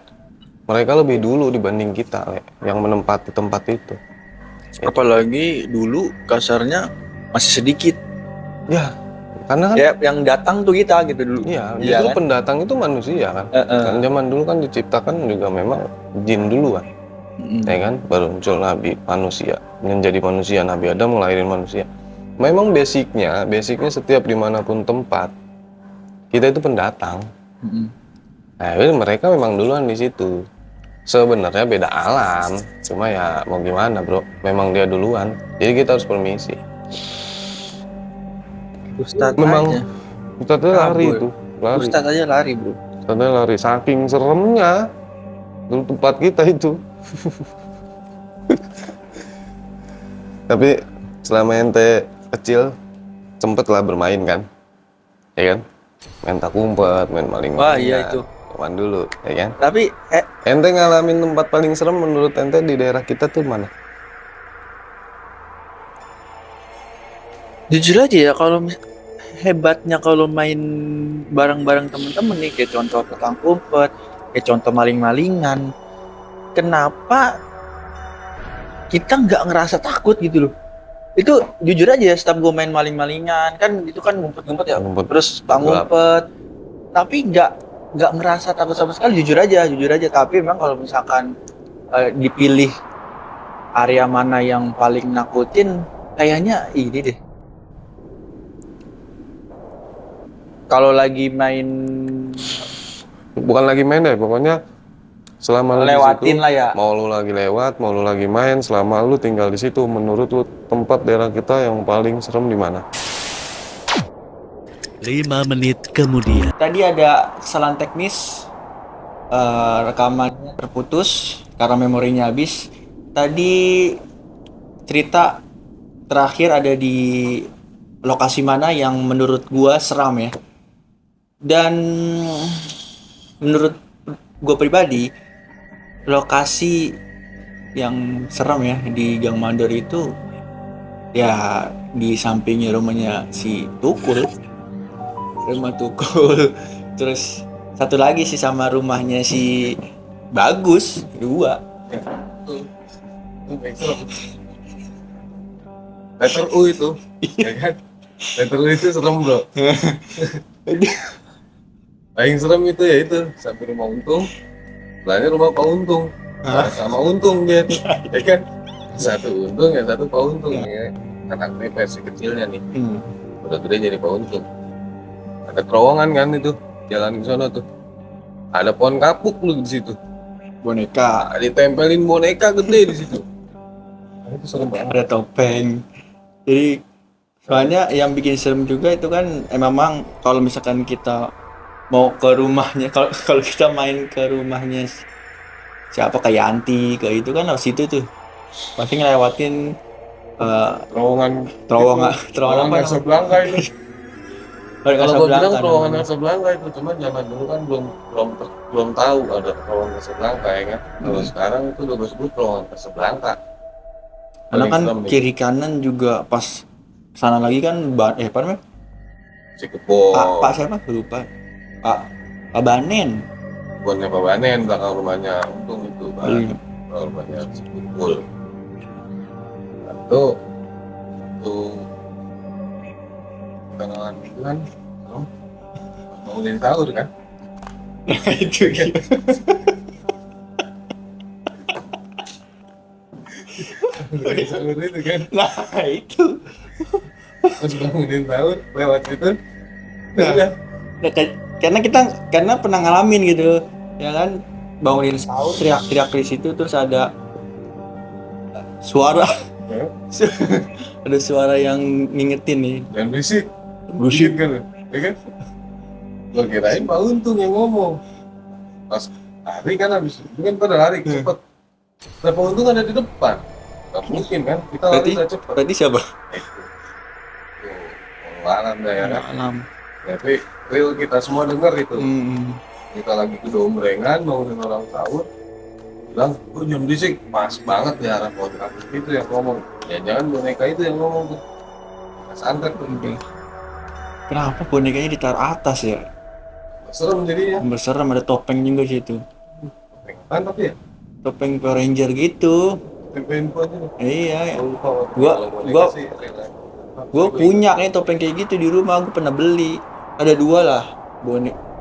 mereka lebih dulu dibanding kita, yang menempati tempat itu. Apalagi dulu kasarnya masih sedikit. Ya, karena kan Ya, yang datang tuh kita gitu dulu. iya, Iya justru kan? pendatang itu manusia kan. Kan zaman dulu kan diciptakan juga memang jin duluan. Ya kan, baru muncul nabi manusia, menjadi manusia, Nabi Adam ngelahirin manusia. Memang basicnya setiap dimanapun tempat kita itu pendatang. Nah, mereka memang duluan di situ. Sebenarnya beda alam, cuma ya mau gimana bro, memang dia duluan, jadi kita harus permisi. Ustadz Memang aja. Ustadznya lari Kabur. itu, lari. Ustadz aja lari bro. Ustadznya lari, saking seremnya dulu tempat kita itu. Tapi selama ente kecil sempet lah bermain kan, ya kan? Main tak umpet, main maling-malingan. Wah iya itu. Zaman dulu, ya kan? Tapi Ente ngalamin tempat paling serem menurut ente di daerah kita tuh mana? jujur aja ya hebatnya kalau main bareng-bareng temen-temen nih, kayak contoh tukang umpet, kayak contoh maling-malingan. Kenapa kita nggak ngerasa takut gitu loh? Itu jujur aja ya, setiap gue main maling-malingan kan itu kan ngumpet-ngumpet ya, Ngumpet. terus tukang ngumpet, tapi nggak ngerasa takut sama sekali, jujur aja. Tapi memang kalau misalkan dipilih area mana yang paling nakutin, kayaknya ini deh. Kalau lagi main Bukan lagi main deh, pokoknya selama lu di lewatin situ, lah ya. mau lu lagi lewat, mau lu lagi main, selama lu tinggal di situ, menurut lu tempat daerah kita yang paling serem di mana? 5 menit kemudian. Tadi ada kesalahan teknis, rekamannya terputus karena memorinya habis. Tadi cerita terakhir ada di lokasi mana yang menurut gua seram ya. Dan menurut gua pribadi, lokasi yang seram ya di Gang Mandor itu ya di sampingnya rumahnya si Tukul. Rumah Tukul. Terus satu lagi sih sama rumahnya si Bagus, 2. Letter U itu, ya kan? Letter U itu serem bro. Paling serem itu ya itu, sampai rumah Untung, lainnya rumah Pak Untung. Sama Untung dia, ya kan? Satu Untung, yang satu Pak Untung ya. Anak ini versi kecilnya nih, udah gede jadi Pak Untung. Ada terowongan kan itu, jalan ke sana tuh. Ada pohon kapuk lu di situ. Boneka, Ditempelin boneka gede di situ. Itu serem banget. ada topeng. Jadi soalnya yang bikin serem juga itu kan memang kalau misalkan kita mau ke rumahnya, kalau kita main ke rumahnya siapa kayak Yanti kayak itu kan harus itu tuh pasti ngelewatin terowongan apa Casablanca itu. namanya? Kalau gua bilang Casablanca terowongan namanya. Casablanca itu, cuma zaman dulu kan belum tahu ada terowongan Casablanca ya kan. Kalau sekarang itu udah disebut terowongan Casablanca. Karena kan Paling serem nih. kiri kanan juga pas sana lagi kan apa namanya? Si Kepo, Pak siapa? Lupa. Pak Banen. bukannya Pak Banen, belakang rumahnya Untung itu, Iya. belakang rumahnya si Kumpul. Nah, itu kenalan itu kan, bangunin sahur kan? Itu gitu. Bangunin sahur itu kan, Nah itu. terus bangunin sahur lewat situ. Nah. Udah. Nah, karena pernah ngalamin gitu ya kan, bangunin sahur teriak-teriak di situ, terus ada suara ada suara yang ngingetin nih, Dan berisik Berisik. kan, ya kan? Gua kirain Pak Untung yang ngomong. Pas lari kan habis itu kan pada lari cepet. Nah penguntung ada di depan. Gak mungkin kan kita lari udah cepet. berarti siapa? Alam dah ya kan. Alam. Tapi real kita semua dengar itu. Hmm. Kita lagi ke Dombrengan bangunin orang sahur. Bilang, oh jam disik pas banget di arah pohon kaktus itu yang ngomong. Ya jangan boneka itu yang ngomong tuh. Santet tuh. Kenapa bonekanya ditaruh atas ya? Serem jadinya. Berserem, ada topeng juga situ. Kan tapi ya. Topeng Power Ranger gitu. Tempein info aja. Iya. Lupa. Gua punya kayak topeng kayak gitu di rumah, gua pernah beli. Ada 2 lah.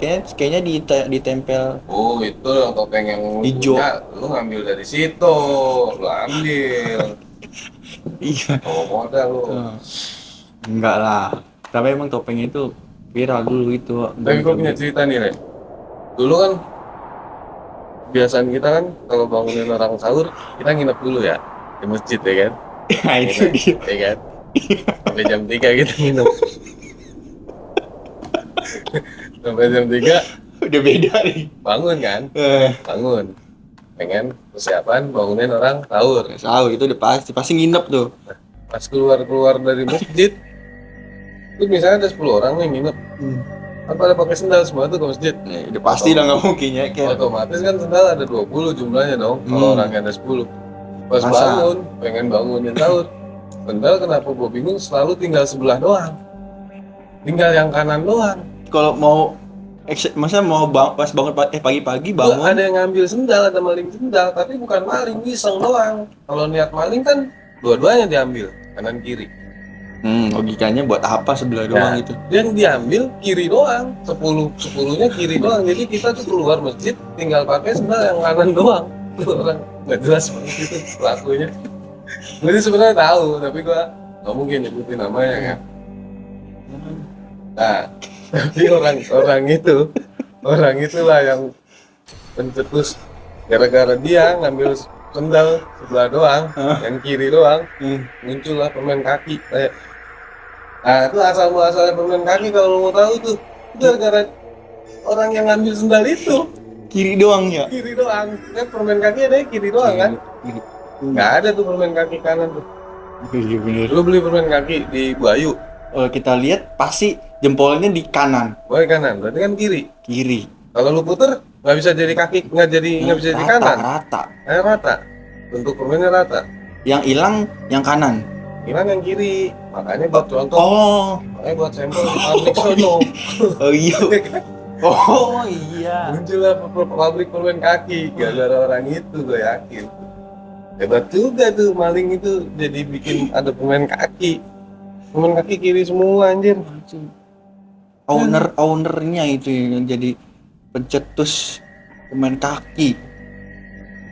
Kayaknya ditempel. Oh itu yang topeng yang lu Hijau. punya, lu ngambil dari situ, lu ambil. Iya. Oh modal lu. Enggak lah. Tapi emang topeng itu viral dulu itu. Tapi gue punya cerita nih, Re. Dulu kan kebiasaan kita kan kalau bangunin orang sahur, kita nginep dulu ya di masjid ya kan. Nah, itu dia. Ya kan. Sampai jam 3 kita nginep. Sampai jam 3 Udah beda nih. bangun kan? Bangun. Pengen persiapan bangunin orang sahur. Sahur itu udah pasti nginep tuh. Pas keluar dari masjid, itu misalnya ada 10 orang nih nginep. Kan pada pakai sendal semua tuh ke masjid. Udah pasti lah nggak mungkin ya kayak. Otomatis kan sendal ada 20 jumlahnya dong. Kalau orangnya ada 10. Pas Masa? bangun, pengen bangunin sahur. Sendal kenapa gue bingung selalu tinggal sebelah doang. Tinggal yang kanan doang. Kalau mau masa mau pas bangun pagi-pagi Gua bangun ada yang ngambil sendal, ada maling sendal, tapi bukan maling, iseng doang. Kalau niat maling kan dua-duanya diambil, kanan kiri. logikanya buat apa sebelah doang gitu. Yang diambil kiri doang, 10-nya kiri doang. Jadi kita tuh keluar masjid tinggal pakai sendal yang kanan doang. Tuh orang nggak jelas banget itu pelakunya. Gue sebenarnya tahu, tapi gua nggak mungkin nyebutin namanya kan. Nah, tapi orang itulah yang pencetus gara-gara dia ngambil sendal sebelah doang, yang kiri doang, muncullah permen kaki kayak. Nah itu asal muasalnya permen kaki kalau lo mau tahu tuh gara-gara orang yang ngambil sendal itu Kiri doang ya. kiri doang, kan permen kaki ada yang kiri doang kan, nggak ada tuh permen kaki kanan tuh. Iya bener. Lu beli permen kaki di Bayu, Kita lihat pasti jempolnya di kanan, boy kanan, berarti kan kiri. kiri. Kalau lu puter nggak bisa jadi kaki, nggak bisa jadi kanan, Rata. rata, bentuk permennya rata. Yang hilang yang kanan. Hilang yang kiri, makanya buat contoh, Oh. makanya buat sampel di pabrik sono. Oh iya. Oh iya. Muncullah pabrik permen kaki gara-gara orang itu, gue yakin. Hebat juga tuh maling itu jadi bikin ada permen kaki kiri semua anjir. Ownernya itu yang jadi pencetus pemain kaki.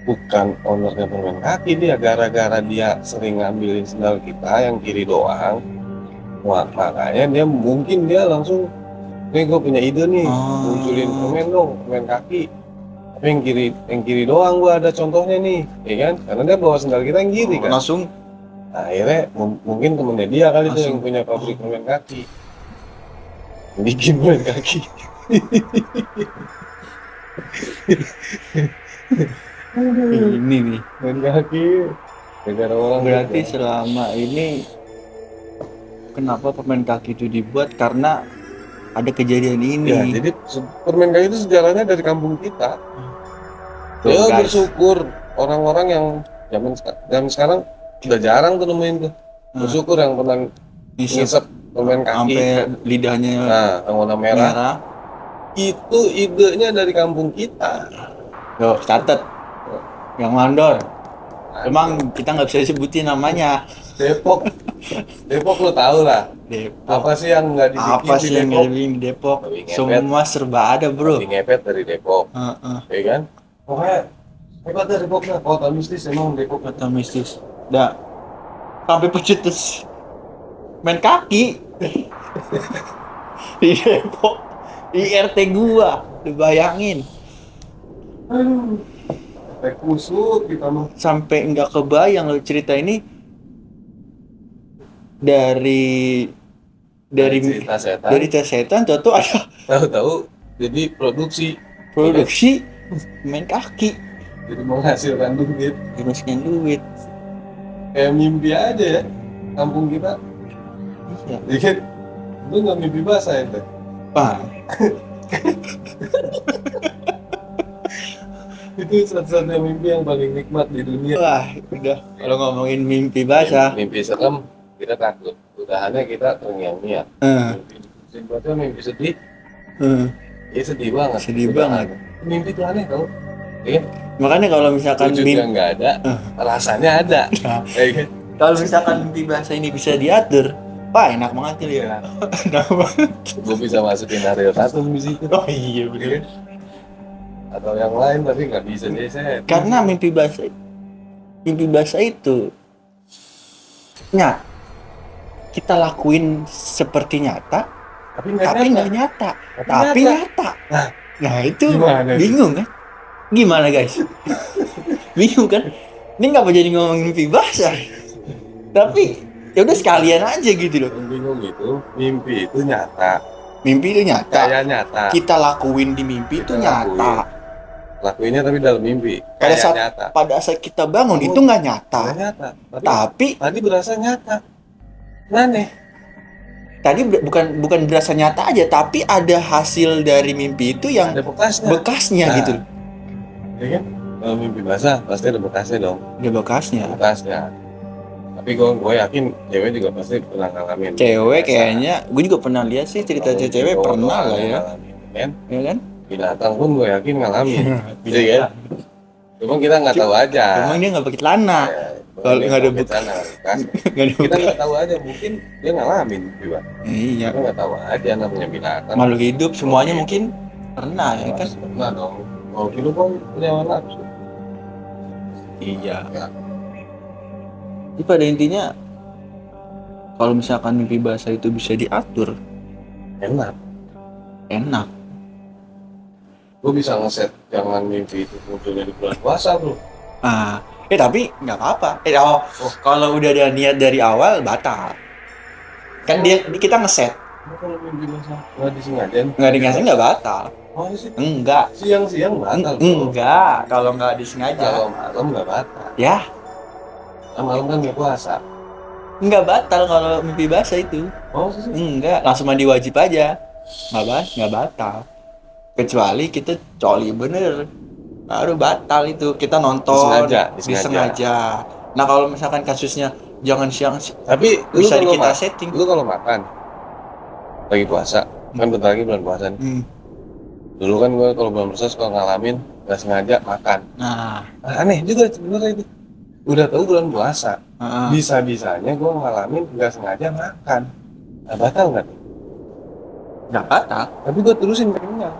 Bukan ownernya permen kaki, dia gara-gara dia sering ngambilin sendal kita yang kiri doang. Wah, makanya dia langsung, nih gue punya ide nih, munculin permen dong, permen kaki. Tapi yang kiri doang gue ada contohnya nih, ya kan? Karena dia bawa sendal kita yang kiri kan. Langsung Nah, akhirnya mungkin temennya dia kali tuh yang punya pabrik permen kaki. Bikin permen kaki. ini nih. Permen kaki. Gara-gara orang Berarti gitu. selama ini kenapa permen kaki itu dibuat karena ada kejadian ini. Ya, jadi permen kaki itu sejarahnya dari kampung kita. Tuh, Ya guys. bersyukur orang-orang yang zaman sekarang udah jarang tuh nemuin tuh. Bersyukur yang pernah ngisep permen kaki sampai lidahnya nah yang warna merah. merah. Itu idenya dari kampung kita. Yo, catet. Yang mandor. Emang kita nggak bisa sebutin namanya. Depok lo tau lah. Depok. Apa sih yang nggak dibikin Apa di sih yang Depok? di Depok? Babi ngepet. Semua serba ada, bro. Babi ngepet dari Depok, Heeh. ya kan? Pokoknya hebat dari Depok lah. Kota mistis emang Depok. Kata mistis. Dah. Sampai pencetus main kaki di Depok, di RT gua. Dibayangin. Aduh, kayak kusut kita mah. Sampai nggak kebayang lo cerita ini dari cerita setan. cerita setan, tuh ada Tahu-tahu jadi produksi produksi main kaki, Jadi menghasilkan duit. masukin duit. Kayak mimpi aja ya, kampung kita. Iya. Iya kan? Lu nggak mimpi basah itu? Wah, Itu satu-satunya mimpi yang paling nikmat di dunia. wah, udah kalau ngomongin mimpi basah. Mimpi serem, kita takut. Udahannya kita terngiang-ngiang. Eh, Mimpi basah, mimpi sedih, eh. ya sedih banget. Sedih Udahan. Mimpi itu aneh tau. Iya kan? Makanya kalau misalkan Wujudnya nggak ada, rasanya ada. Nah, Iya kan? kalau misalkan mimpi basah ini bisa diatur, wah enak banget tuh ya. Enak banget. Gue bisa masukin Ariel Tatum di situ. Oh iya Iya bener. kan? Atau yang lain tapi nggak bisa deh saya. Karena mimpi basah itu kita lakuin seperti nyata, Tapi nggak tapi nyata. nggak nyata. Tapi Tapi nyata. nyata. Nah itu Gimana itu? bingung kan? Gimana guys? Bingung kan? Ini nggak jadi ngomongin mimpi basah. Tapi ya udah sekalian aja gitu loh. Yang bingung itu mimpi itu nyata, Mimpi itu nyata. kayak nyata. Kita lakuin di mimpi itu Kita nyata. Lakuinnya tapi dalam mimpi, Pada kayak saat nyata. pada saat kita bangun itu nggak nyata. Kayak nyata. Tapi Tadi berasa nyata. Aneh. tadi bukan berasa nyata aja, tapi ada hasil dari mimpi itu yang Ada bekasnya. bekasnya Nah. gitu. Ya kan? Kalau mimpi basah pasti ada bekasnya dong. Ada bekasnya. Bekasnya. Tapi gue yakin cewek juga pasti pernah ngalamin. Cewek Basah. kayaknya, gue juga pernah lihat sih cerita Kalau cewek cowok pernah doang lah ya, yang ngalamin, kan? ya kan? Binatang pun gue yakin ngalamin. Bisa kan? Cuma kita nggak tahu aja. Emang dia nggak pakai celana, Ya, kalau dia nggak ada pakai bekas. celana, bekas. nggak ada Kita bekas. nggak tahu aja, mungkin dia ngalamin juga. Iya, Kita nggak tahu aja namanya binatang. makhluk hidup semuanya mungkin pernah ya kan? Pasti pernah dong. Mau hidup kan punya nafsu. Iya. Ya. Jadi pada intinya, kalau misalkan mimpi basah itu bisa diatur, Enak. enak. Gue bisa ngeset jangan mimpi itu munculnya di bulan puasa bro. Ah, tapi nggak apa-apa. Kalau udah ada niat dari awal batal. Kan kita ngeset, Nah, kalau mimpi basah nggak disengajain. nggak disengaja nggak batal. Oh sih. Enggak, Siang-siang batal. bro. enggak. Kalau nggak disengaja, Kalau malam nggak batal. ya Nah, malam kan nggak puasa. nggak batal kalau mimpi basah itu. Oh sih. Enggak, langsung mandi wajib aja. Nggak batal. Kecuali kita coli bener, baru batal itu. Kita nonton disengaja. Nah kalau misalkan kasusnya jangan siang, Tapi bisa lu kalau kita setting. Lu kalau makan lagi puasa, kan bentar lagi bulan puasa nih. Dulu kan gue kalau bulan puasa suka ngalamin nggak sengaja makan. Nah, Aneh juga sebenarnya itu. Udah tahu bulan puasa, heeh. bisa-bisanya gue ngalamin nggak sengaja makan. Nah, batal nggak? Nggak batal. Tapi gue terusin kenyang.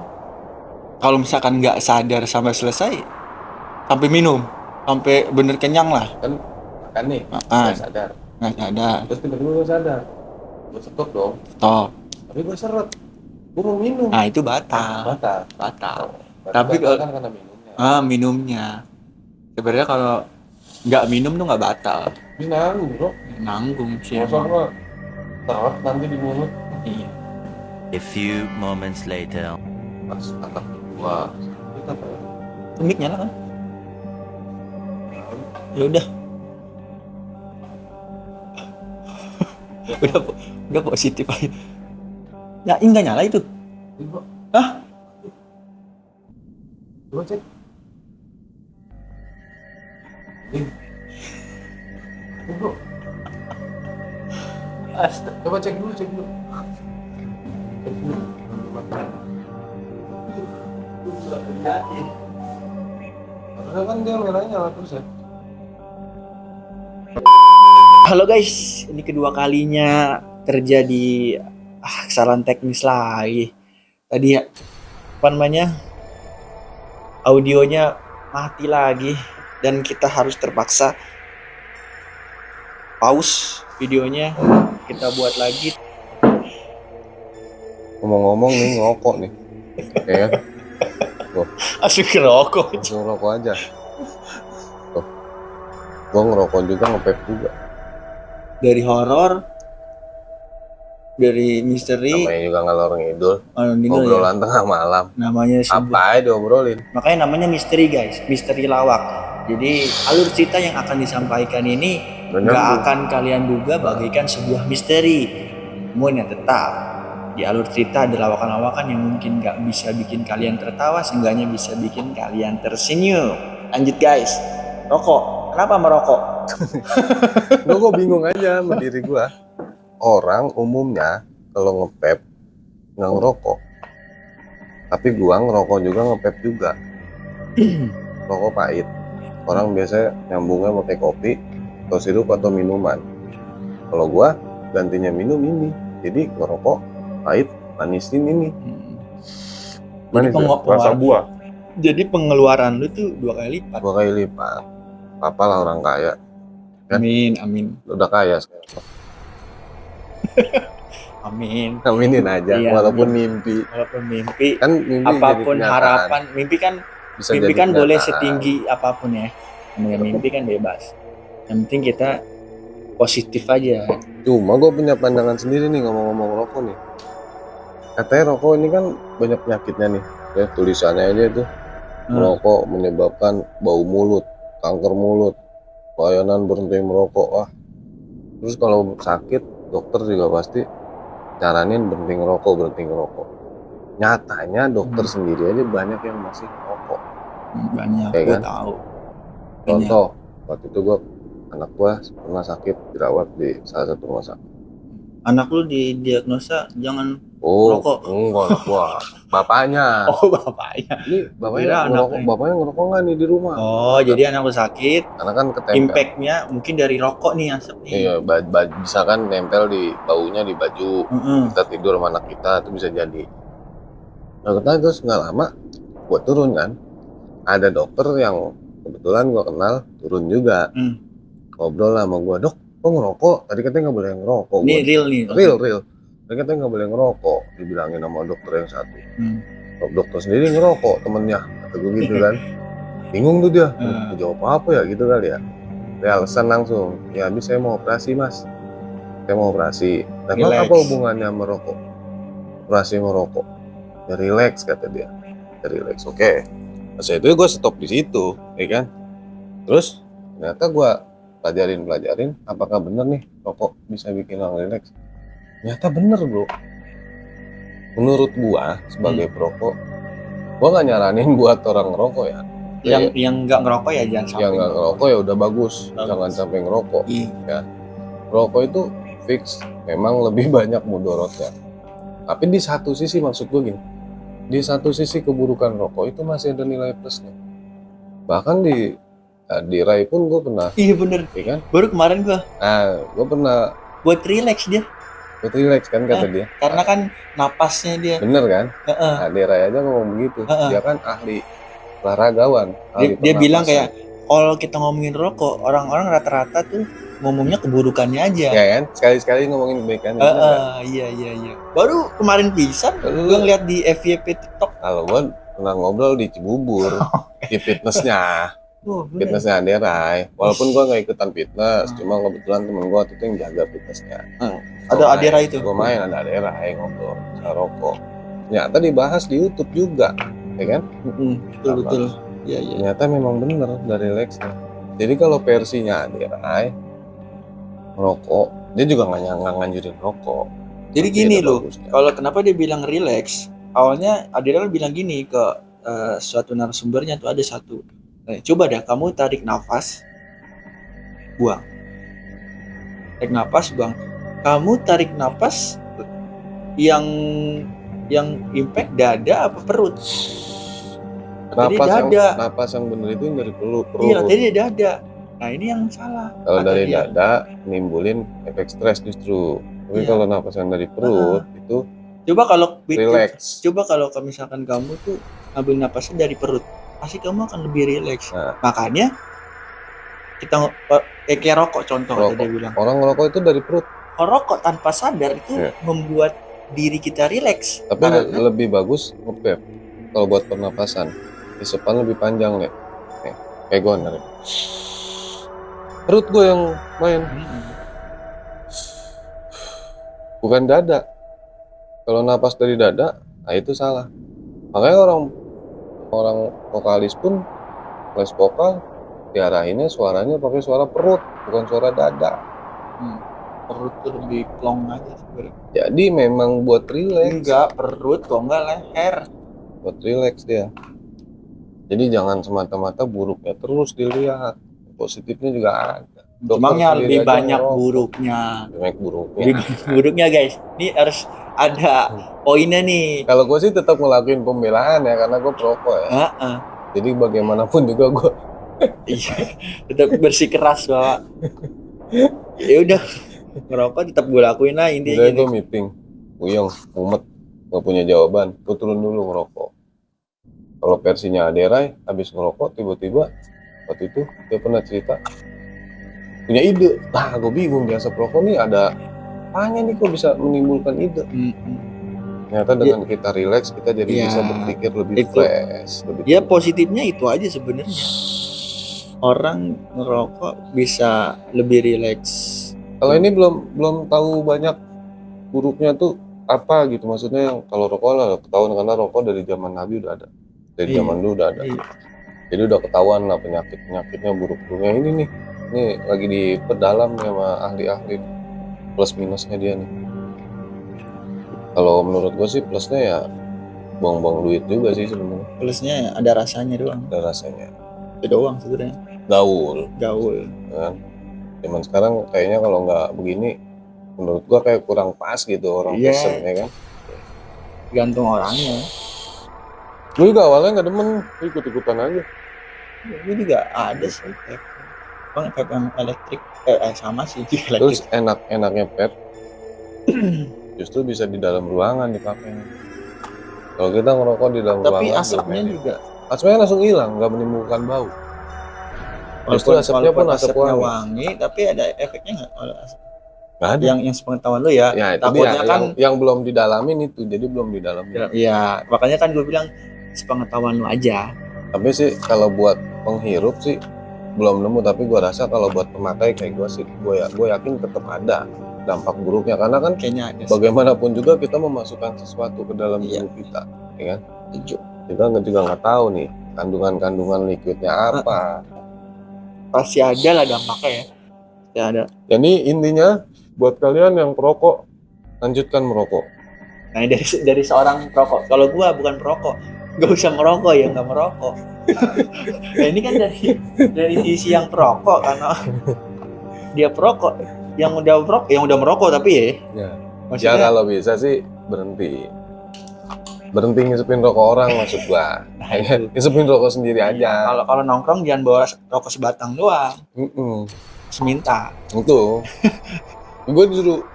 Kalau misalkan nggak sadar sampai selesai, sampai minum, sampai bener kenyang lah, Kan makan nih, makan, nggak sadar. nggak sadar, Terus tiba-tiba gue sadar, gue stop dong. toh. Tapi gue seret, gue mau minum. Nah itu batal, Batal. batal. Berarti Tapi batal kan karena minumnya. Minumnya. Sebenarnya kalau nggak minum tuh nggak batal, Ini nanggung bro. nanggung sih. Masa emang. gue seret nanti di mulut. Iya. A few moments later. Pas anak gua kita apa ya? Mic nyala kan? Ya udah. udah positif aja. Ya, enggak nyala itu. Ini, Bro. Hah? Coba cek. Ini. Ini, bro. Astaga. Coba cek dulu. Cek dulu. Harusnya kan dia merahnya nyala terus ya. Halo guys, ini kedua kalinya terjadi kesalahan teknis lagi. Tadi ya, apa namanya, audionya mati lagi dan kita harus terpaksa pause videonya, kita buat lagi. Ngomong-ngomong nih ngerokok nih. Ya. Asik rokok. Langsung ngerokok aja. Tuh. Gua ngerokok juga, nge-vape juga. Dari horor dari misteri. Namanya juga ngalor ngidul. Ya. Obrolan tengah malam. Namanya Apa aja diobrolin. makanya namanya misteri guys, misteri lawak. Jadi alur cerita yang akan disampaikan ini nggak akan kalian duga bagaikan sebuah misteri. Namun ya tetap di alur cerita ada lawakan-lawakan yang mungkin nggak bisa bikin kalian tertawa, seenggaknya bisa bikin kalian tersenyum. Lanjut guys, rokok. Kenapa merokok? Gue bingung aja sama diri gue. Orang umumnya kalau ngepep nggak ngerokok, tapi gua ngerokok juga, ngepep juga. Rokok pahit. Orang biasanya nyambungnya pakai kopi atau sirup atau minuman. Kalau gua gantinya minum ini. Jadi ngerokok pahit, manisin ini. Manis ya? Rasa buah. Jadi pengeluaran lu tuh 2 kali lipat. 2 kali lipat. Apalah orang kaya. Kan? Amin. Udah kaya sekarang. Amin. Aminin aja, Iya, walaupun amin. mimpi. Walaupun mimpi, Kan mimpi apapun jadi kenyataan. harapan, mimpi kan Bisa mimpi jadi kan boleh kenyataan. setinggi apapun ya. Namanya mimpi kan bebas. Yang penting kita positif aja. Cuma gue punya pandangan sendiri nih ngomong-ngomong rokok nih. Katanya rokok ini kan banyak penyakitnya nih. Ya, tulisannya aja itu. Merokok menyebabkan bau mulut, kanker mulut, pelayanan berhenti merokok. Wah. Terus kalau sakit, dokter juga pasti nyaranin berhenti ngerokok. Nyatanya dokter sendiri aja banyak yang masih ngerokok. Banyak, Ya gue kan? tahu. Contoh, waktu itu anak gue pernah sakit, dirawat di salah satu rumah sakit. Anak lu didiagnosa jangan Oh, Ngerokok. enggak anak gua. Bapaknya. oh bapaknya. Ini Kira bapaknya ngerokok, anaknya. bapaknya ngerokok nggak nih di rumah? Oh, jadi anak lu sakit, Karena kan ketempel. impact-nya mungkin dari rokok nih asapnya. Iya, bisa kan nempel di baunya di baju. Kita tidur sama anak kita itu bisa jadi. Nah, kita terus nggak lama, gua turun kan. Ada dokter yang kebetulan gua kenal turun juga. Ngobrol lah sama gua, dok, kok ngerokok? Tadi katanya nggak boleh ngerokok. Ini Gua, real nih. real. Tadi katanya nggak boleh ngerokok, dibilangin sama dokter yang satu. Dokter sendiri ngerokok temennya, kata gue gitu kan. Bingung tuh dia, mau jawab apa ya gitu kali ya. Dia alasan langsung, ya habis saya mau operasi mas. Saya mau operasi. Tapi apa hubungannya merokok? Operasi merokok. Ya relax kata dia. Ya relax, oke. Nah, saya itu gue stop di situ, ya kan. Terus ternyata gue pelajarin, apakah bener nih rokok bisa bikin orang relax? Ternyata bener bro. Menurut gua sebagai perokok, gua nggak nyaranin buat orang ngerokok ya. Yang nggak ngerokok ya jangan sampai. Yang nggak ngerokok ya udah bagus. Jangan sampai ngerokok. Ya. Rokok itu fix memang lebih banyak mudorotnya. Tapi di satu sisi maksud gua gini, di satu sisi keburukan rokok itu masih ada nilai plusnya. Bahkan di Rai pun gua pernah. Iya bener. Ya kan? Baru kemarin gua. Nah, gua pernah. Buat relax dia. Buat relax kan kata dia. Karena kan napasnya dia. Bener kan? Nah, Dera aja ngomong begitu. Dia kan ahli olahragawan. Dia bilang kayak kalau kita ngomongin rokok, orang-orang rata-rata tuh ngomongnya keburukannya aja. Ya kan? Sekali-sekali ngomongin kebaikannya. Iya. Baru kemarin pisan gue ngeliat di FYP TikTok. Kalau gue pernah ngobrol di Cibubur, di fitnessnya. Fitnessnya Aderai, walaupun gue nggak ikutan fitness, cuma kebetulan temen gue waktu itu yang jaga fitnessnya. Ada Aderai itu? Gue main ada Aderai ngobrol soal rokok. Ternyata dibahas di YouTube juga, ya kan? Betul. Iya. Ternyata memang bener dari relaxnya. Jadi kalau versinya Aderai merokok, dia juga nggak nganjurin rokok. Jadi gini loh, kalau kenapa dia bilang relax? Awalnya Aderai bilang gini ke suatu narasumbernya tuh ada satu. Coba deh kamu tarik nafas, buang. Tarik nafas, buang. Kamu tarik nafas yang impact dada apa perut? Napas yang bener itu yang dari perut. Iya, tadi dada. Nah ini yang salah. Kalau dari dada nimbulin efek stres justru. Tapi kalau napas yang dari perut itu coba kalau relax. Coba kalau misalkan kamu tuh ambil napasnya dari perut, pasti kamu akan lebih rileks. Makanya kita kayak rokok contoh dia bilang. Orang ngerokok itu dari perut. Rokok tanpa sadar itu membuat diri kita rileks. Tapi lebih bagus nge-vape kalau buat pernapasan. Hisapan lebih panjang nih. Kayak gue narik. Perut gue yang main. bukan dada. Kalau napas dari dada, nah itu salah. Makanya orang vokalis pun les vokal diarahinnya suaranya pakai suara perut, bukan suara dada. Perut tuh lebih plong aja sebenarnya. Jadi memang buat relax. Enggak, perut kok enggak leher. Buat relax dia. Jadi jangan semata-mata buruknya terus dilihat, positifnya juga ada. Cumanya sendiri lebih aja banyak ngerokok. buruknya. Lebih banyak buruknya. Lebih banyak buruknya guys. Ini harus ada poinnya nih. Kalau gue sih tetap ngelakuin pembelaan ya, karena gue perokok ya. Heeh. Jadi bagaimanapun juga gue Iya, tetap bersikeras bahwa ya udah ngerokok tetap gue lakuin lah intinya misalnya gue gitu. meeting, Uyong, mumet, gak punya jawaban, gue turun dulu ngerokok. Kalau versinya Aderai, habis ngerokok tiba-tiba waktu itu dia pernah cerita punya ide. Nah, gue bingung, biasa perokok nih ada apanya nih kok bisa menimbulkan ide. Ternyata dengan kita relax, kita jadi Ya, bisa berpikir lebih itu. fresh, lebih Ya positifnya itu aja sebenarnya. Orang ngerokok bisa lebih rileks. Kalau ini belum tahu banyak buruknya tuh apa gitu, maksudnya yang kalau rokok lah ketahuan, karena rokok dari zaman Nabi udah ada, dari Iya. zaman dulu udah ada. Iya. Jadi udah ketahuan lah penyakitnya buruk-buruknya. Ini lagi diperdalam nih sama ahli-ahli plus minusnya dia nih. Kalau menurut gue sih plusnya ya buang-buang duit juga sih sebenarnya. Plusnya ada rasanya doang. Ada rasanya. Itu doang sebenarnya. Gaul. Kan. Zaman sekarang kayaknya kalau nggak begini, menurut gua kayak kurang pas gitu orang Iya. pesen ya kan. Gantung orangnya. Gue juga awalnya nggak demen, ikut-ikutan aja. Ini juga ada sih vape yang elektrik. Sama sih juga Terus elektrik. enaknya vape justru bisa di dalam ruangan dipakai. Kalau kita ngerokok di dalam ruangan, Tapi asapnya juga. asapnya langsung hilang, nggak menimbulkan bau. Justru asapnya pun asap wangi, tapi ada efeknya nggak kalau asap? Nggak ada. Yang sepengetahuan lu ya. Ya itu Takutnya dia, kan yang belum didalamin itu, jadi belum didalamin. ya makanya kan gue bilang sepengetahuan lu aja. Tapi sih kalau buat penghirup sih belum nemu, tapi gue rasa kalau buat pemakai kayak gue sih, gue yakin tetap ada dampak buruknya, karena kan Kayaknya ada. bagaimanapun juga kita memasukkan sesuatu ke dalam tubuh kita, ya kan? Kita juga nggak tahu nih kandungan liquidnya apa. Pasti ada lah dampaknya ya. Ya ada. Jadi intinya buat kalian yang perokok, lanjutkan merokok. Nah dari seorang perokok. Kalau gua bukan perokok, gak usah merokok ya, nggak merokok. Nah ini kan dari sisi yang perokok, karena dia perokok, yang udah merokok tapi ya. Ya Maksudnya, kalau bisa sih berhenti ngisepin rokok orang, maksud gua. Ngisepin rokok sendiri aja. Kalau nongkrong jangan bawa rokok sebatang doang, seminta. Itu gue disuruh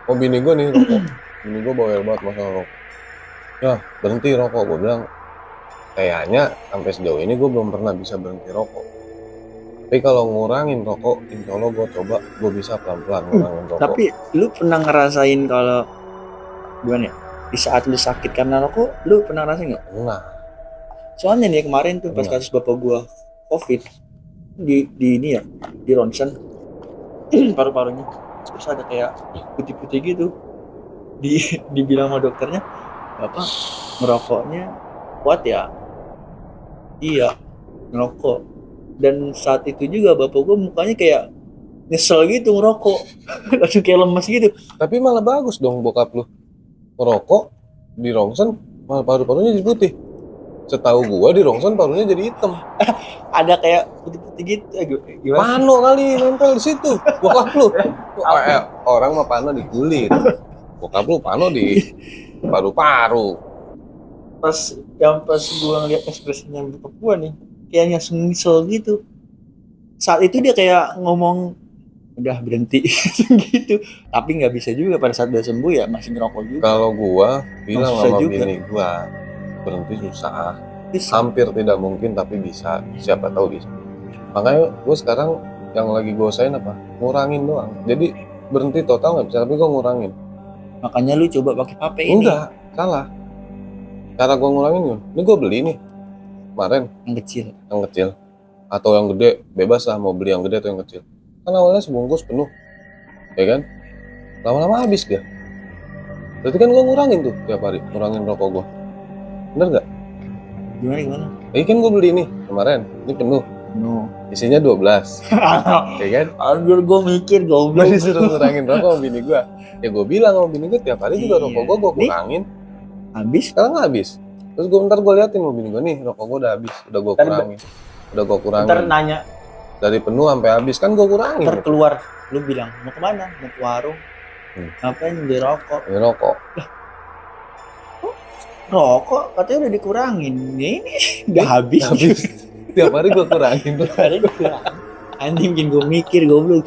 mau bini gue nih rokok, bini gue bawel banget masalah rokok. Ya berhenti rokok, gue bilang kayaknya sampai sejauh ini gue belum pernah bisa berhenti rokok. Tapi kalau ngurangin rokok, insya Allah gue coba, gue bisa pelan-pelan ngurangin rokok. Tapi lu pernah ngerasain kalau gimana ya? Di saat lu sakit karena rokok, lu pernah ngerasain nggak? Pernah. Soalnya nih kemarin tuh pas Pernah. kasus bapak gua COVID di ini ya, di ronsen paru-parunya terus ada kayak putih-putih gitu. Dibilang sama dokternya, bapak ngerokoknya kuat ya? Iya, ngerokok. Dan saat itu juga bapak gua mukanya kayak nyesel gitu ngerokok, langsung kayak lemes gitu. Tapi malah bagus dong bokap lu. Ngerokok di rongsen malah paru-parunya jadi putih. Setahu gua di rongsen parunya jadi hitam. Ada kayak putih-putih gitu. Gimana? Pano kali nempel di situ. Bokap lu. Orang mah pano di kulit. Bokap lu pano di paru-paru. Pas gua ngeliat ekspresinya bapak gua nih, kayak nyesel gitu. Saat itu dia kayak ngomong udah berhenti gitu, tapi nggak bisa juga pada saat udah sembuh ya masih ngerokok juga. Kalau gua bilang Susah sama juga. bini gua, berhenti susah. Bisa. Hampir tidak mungkin, tapi bisa. Siapa tahu bisa. Makanya gua sekarang yang lagi gua usahain apa? Ngurangin doang. Jadi berhenti total nggak bisa, tapi gua ngurangin. Makanya lu coba pakai vape ini. Enggak, salah. Cara gua ngurangin gua, ini gua beli nih kemarin Yang kecil. yang kecil atau yang gede, bebas lah mau beli yang gede atau yang kecil. Kan awalnya sebungkus penuh, ya kan? Lama-lama habis dia. Berarti kan gue ngurangin tuh tiap hari, ngurangin rokok gue. Bener nggak? Gimana? Ini kan gue beli nih kemarin, ini penuh, No. isinya 12, ya kan? Anjir gue mikir Gue goblok. disuruh ngurangin rokok sama bini gue. Ya gue bilang sama bini gue tiap hari juga Iya. rokok gue kurangin. Habis Sekarang nggak habis. Terus gue liatin sama bini gue nih, rokok gue udah habis, udah gue Ntar kurangin. Udah gue kurangin. ntar nanya, Dari penuh sampai habis kan gue kurangin. ntar keluar, lu bilang mau kemana? Mau ke warung. Ngapain beli rokok? Ini rokok. Rokok katanya udah dikurangin. Ya ini udah habis. Habis. Tiap hari gue kurangin tuh. Hari dikurangin. Anjing bikin gue mikir goblok.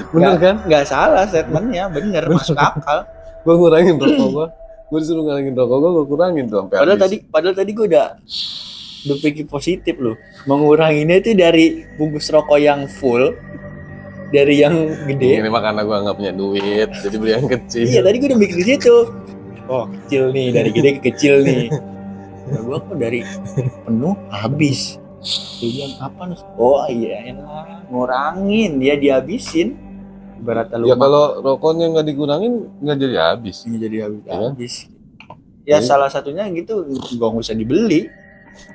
Bener kan? Nggak salah statementnya, bener masuk akal. Gue ngurangin rokok gue. Gue disuruh ngurangin rokok gue kurangin tuh sampai habis. Padahal tadi gue udah berpikir positif loh. Menguranginya itu dari bungkus rokok yang full, dari yang gede. Ini mah karena gue nggak punya duit, jadi beli yang kecil. Iya tadi gue udah mikir di situ. Oh kecil nih, dari gede ke kecil nih. Nah, gue kok dari penuh habis. Dia bilang apa nih? Oh iya enak, ngurangin dia dihabisin. Ibarat lu Ya kalau rokoknya nggak dikurangin nggak jadi habis. ini jadi habis. Iya kan? Habis. Ya Jadi- salah satunya gitu, gak usah dibeli.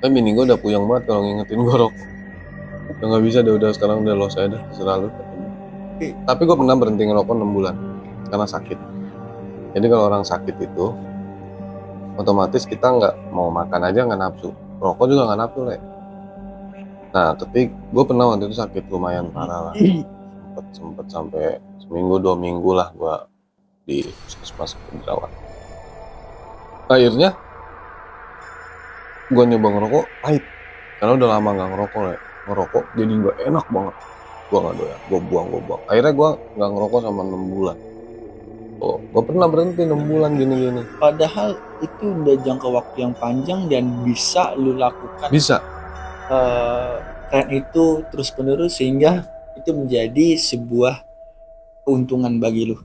Bini gue udah puyeng banget kalau ngingetin gue rokok. Udah nggak bisa deh, udah sekarang udah los aja dah, terserah lu. Tapi gue pernah berhenti ngerokok 6 bulan karena sakit. Jadi kalau orang sakit itu otomatis kita nggak mau makan aja nggak nafsu, rokok juga nggak nafsu Le. Nah tapi gue pernah waktu itu sakit lumayan parah lah, sempet sampai seminggu 2 minggu lah gue di puskesmas dirawat. Akhirnya gue nyoba ngerokok pahit karena udah lama nggak ngerokok jadi nggak enak banget. Gue nggak doyan, gue buang. Akhirnya gue nggak ngerokok sama 6 bulan. Oh, gue pernah berhenti 6 bulan gini-gini. Padahal itu udah jangka waktu yang panjang dan bisa lu lakukan Bisa. tren itu terus menerus sehingga itu menjadi sebuah keuntungan bagi lu.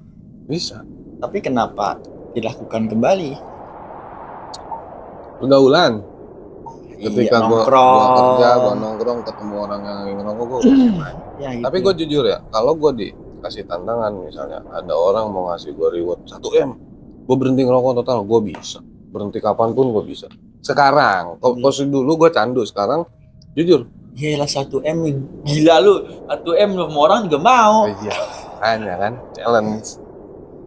Bisa. Tapi kenapa dilakukan kembali? Pergaulan. Ketika gue kerja, gue nongkrong. nongkrong, ketemu orang yang lagi ngerokok, gue Ya, gitu. Tapi gue jujur ya, kalau gue dikasih tantangan misalnya, ada orang mau ngasih gue reward 1M, gue berhenti ngerokok total, gue bisa. Berhenti kapanpun gue bisa. Sekarang, posisi dulu gue candu, sekarang jujur. Yalah 1M gila lu. 1M lu semua orang juga mau. Iya, hanya kan, challenge.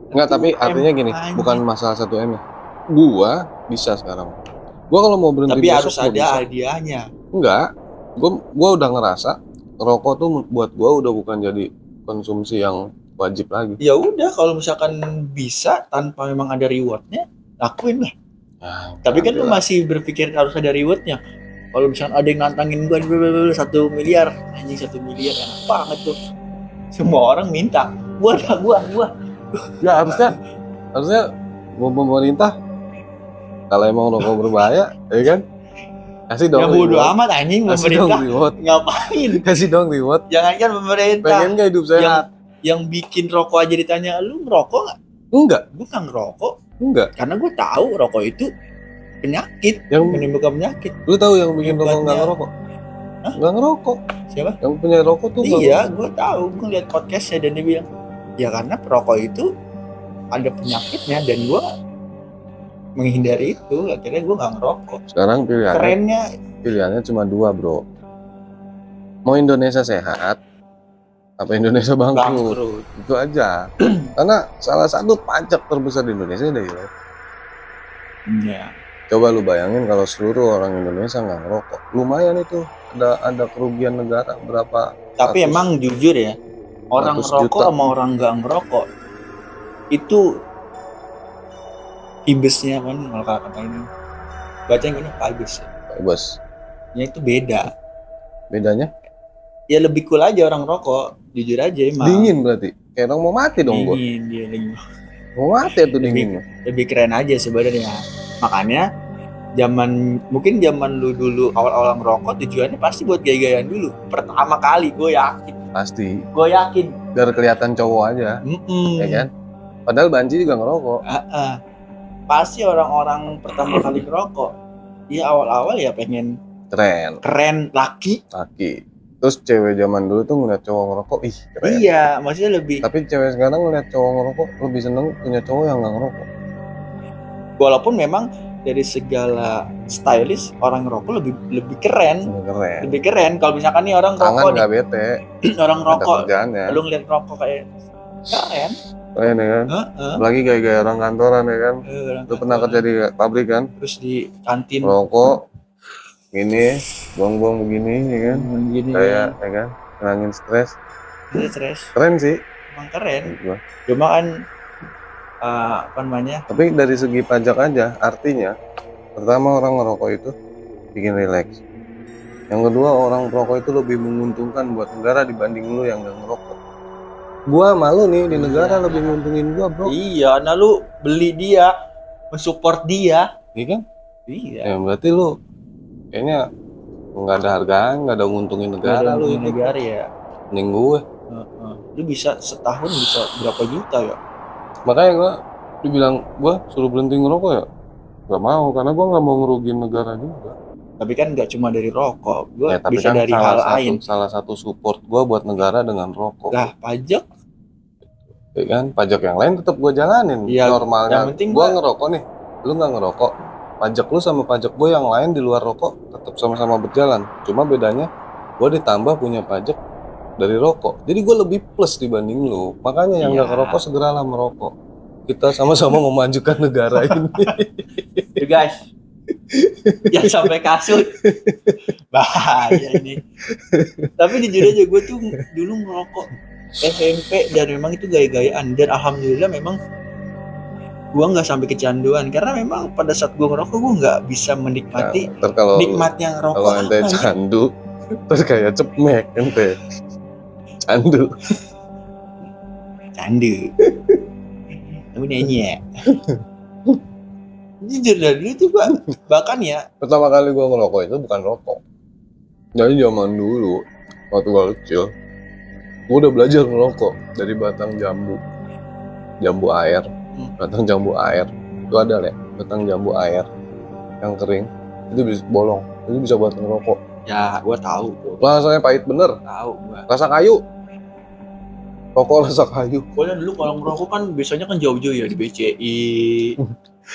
Enggak, tapi 1M, artinya gini, anjing. bukan masalah 1M ya. Gue bisa sekarang. Gue kalau mau berhenti Tapi besok, harus gua ada bisa. hadiahnya. Enggak, gue udah ngerasa rokok tuh buat gue udah bukan jadi konsumsi yang wajib lagi. Ya udah kalau misalkan bisa tanpa memang ada rewardnya, lakuin lah. Nah, Tapi kan lu alhamdulillah. masih berpikir harus ada rewardnya. Kalau misalkan ada yang nantangin gua 1 miliar, anjing 1 miliar enak banget tuh. Semua orang minta. Gua. Ya harusnya mau pemerintah kalau emang rokok berbahaya, ya kan? Kasih dong. Ya bodo reward. amat anjing Kasih dong pemerintah. reward. Ngapain? Kasih dong reward. Jangankan pemerintah. Pengen gak hidup sehat? Yang bikin rokok aja ditanya, lu ngerokok nggak? Enggak, Gue nggak ngerokok enggak. karena gue tahu rokok itu penyakit, Yang menimbulkan penyakit. lu tahu yang bikin rokok Hebatnya. nggak ngerokok? Hah? Nggak ngerokok. Siapa? Yang punya rokok tuh nggak Iya, ngerokok. gue tahu. Gue lihat podcastnya dan dia bilang, ya karena perokok itu ada penyakitnya dan gue menghindari itu. Akhirnya gue nggak ngerokok. Sekarang pilihannya cuma 2 bro. Mau Indonesia sehat, apa Indonesia bangkrut? Bangkrut. Itu aja. Karena salah satu pajak terbesar di Indonesia dari rokok. Ya. Coba lu bayangin kalau seluruh orang Indonesia nggak ngerokok, lumayan itu. Ada kerugian negara berapa? Tapi 100. emang jujur ya, orang 100 ngerokok juta. sama orang nggak ngerokok itu ibesnya kan kalau kata ini. Bacanya gini, ibes. Bos, Ya itu beda. bedanya Ya lebih cool aja orang rokok, jujur aja emang. dingin berarti. Kayak orang mau mati dong gua. Dingin, dia dingin. Mau mati tuh dinginnya. Lebih keren aja sebenarnya. Makanya mungkin zaman lu dulu awal-awal ngerokok tujuannya pasti buat gaya-gayaan dulu. Pertama kali gue yakin. Pasti. Biar kelihatan cowok aja, ya kan? Padahal Banci juga ngerokok. Pasti orang-orang pertama kali ngerokok, ya awal-awal ya pengen Keren, keren, laki. Terus cewek zaman dulu tuh ngeliat cowok ngerokok, ih keren. Iya, maksudnya lebih. Tapi cewek sekarang ngeliat cowok ngerokok lebih seneng punya cowok yang nggak ngerokok. Walaupun memang dari segala stylish orang ngerokok lebih keren. Keren. Lebih keren. Kalau misalkan nih orang Tangan rokok nih, nggak bete. orang Ada rokok, kerjaannya. lu ngeliat rokok kayak keren. Keren ya kan. Apalagi gaya-gaya orang kantoran ya kan. Lu pernah kerja di pabrik kan? Terus di kantin Rokok gini, buang-buang begini ya kan. gini Kayak ya kan, ngilangin stres. stres. Keren sih. Emang keren. menurut gua. Cuma kan apa namanya? Tapi dari segi pajak aja, artinya pertama orang ngerokok itu bikin rileks. Yang kedua orang perokok itu lebih menguntungkan buat negara dibanding lu yang nggak ngerokok. Gua malu nih di negara lebih nguntungin gua, bro. Iya, nah lu beli dia, mensupport dia. Iya kan? Iya. Ya berarti lu kayaknya nggak ada hargaan, nggak ada nguntungin negara lu itu. negara ya. Mending gue. Lu bisa setahun bisa berapa juta ya? Makanya gua dibilang gua suruh berhenti ngerokok ya. Gak mau karena gua nggak mau ngerugiin negara juga. Tapi kan nggak cuma dari rokok, gua Ya, tapi bisa kan dari hal lain. salah satu support gua buat negara dengan rokok. Lah pajak, Ya kan, pajak yang lain tetap gua jalanin. Iya, Normalnya yang penting gua gua- ngerokok nih, lu nggak ngerokok. Pajak lu sama pajak gua yang lain di luar rokok tetap sama-sama berjalan. Cuma bedanya gua ditambah punya pajak dari rokok. Jadi gua lebih plus dibanding lu. Makanya yang nggak Iya. ngerokok segeralah merokok. Kita sama-sama memajukan negara ini. Tuh guys, yang sampai kasut, bahaya ini. Tapi jujur aja gue tuh dulu ngerokok SMP dan memang itu gaya-gayaan dan alhamdulillah memang gue nggak sampai kecanduan karena memang pada saat gue ngerokok gue nggak bisa menikmati Ntar kalau nikmatnya kalau ngerokok ente apa ya. candu, terus kayak cepmek ente. Candu. Candu. Tapi nyanyi ya. Jujur dari dulu tuh gue bahkan ya Pertama kali gua ngerokok itu bukan rokok. Jadi zaman dulu waktu gua kecil, gua udah belajar ngerokok dari batang jambu, jambu air, batang jambu air. Itu ada ya, batang jambu air yang kering, itu bisa bolong, itu bisa buat ngerokok. ya gue tahu tuh. Rasanya pahit bener, Tahu gue. rasa kayu. Rokok rasa kayu, Pokoknya dulu kalau ngerokok kan biasanya kan jauh-jauh ya di BCI,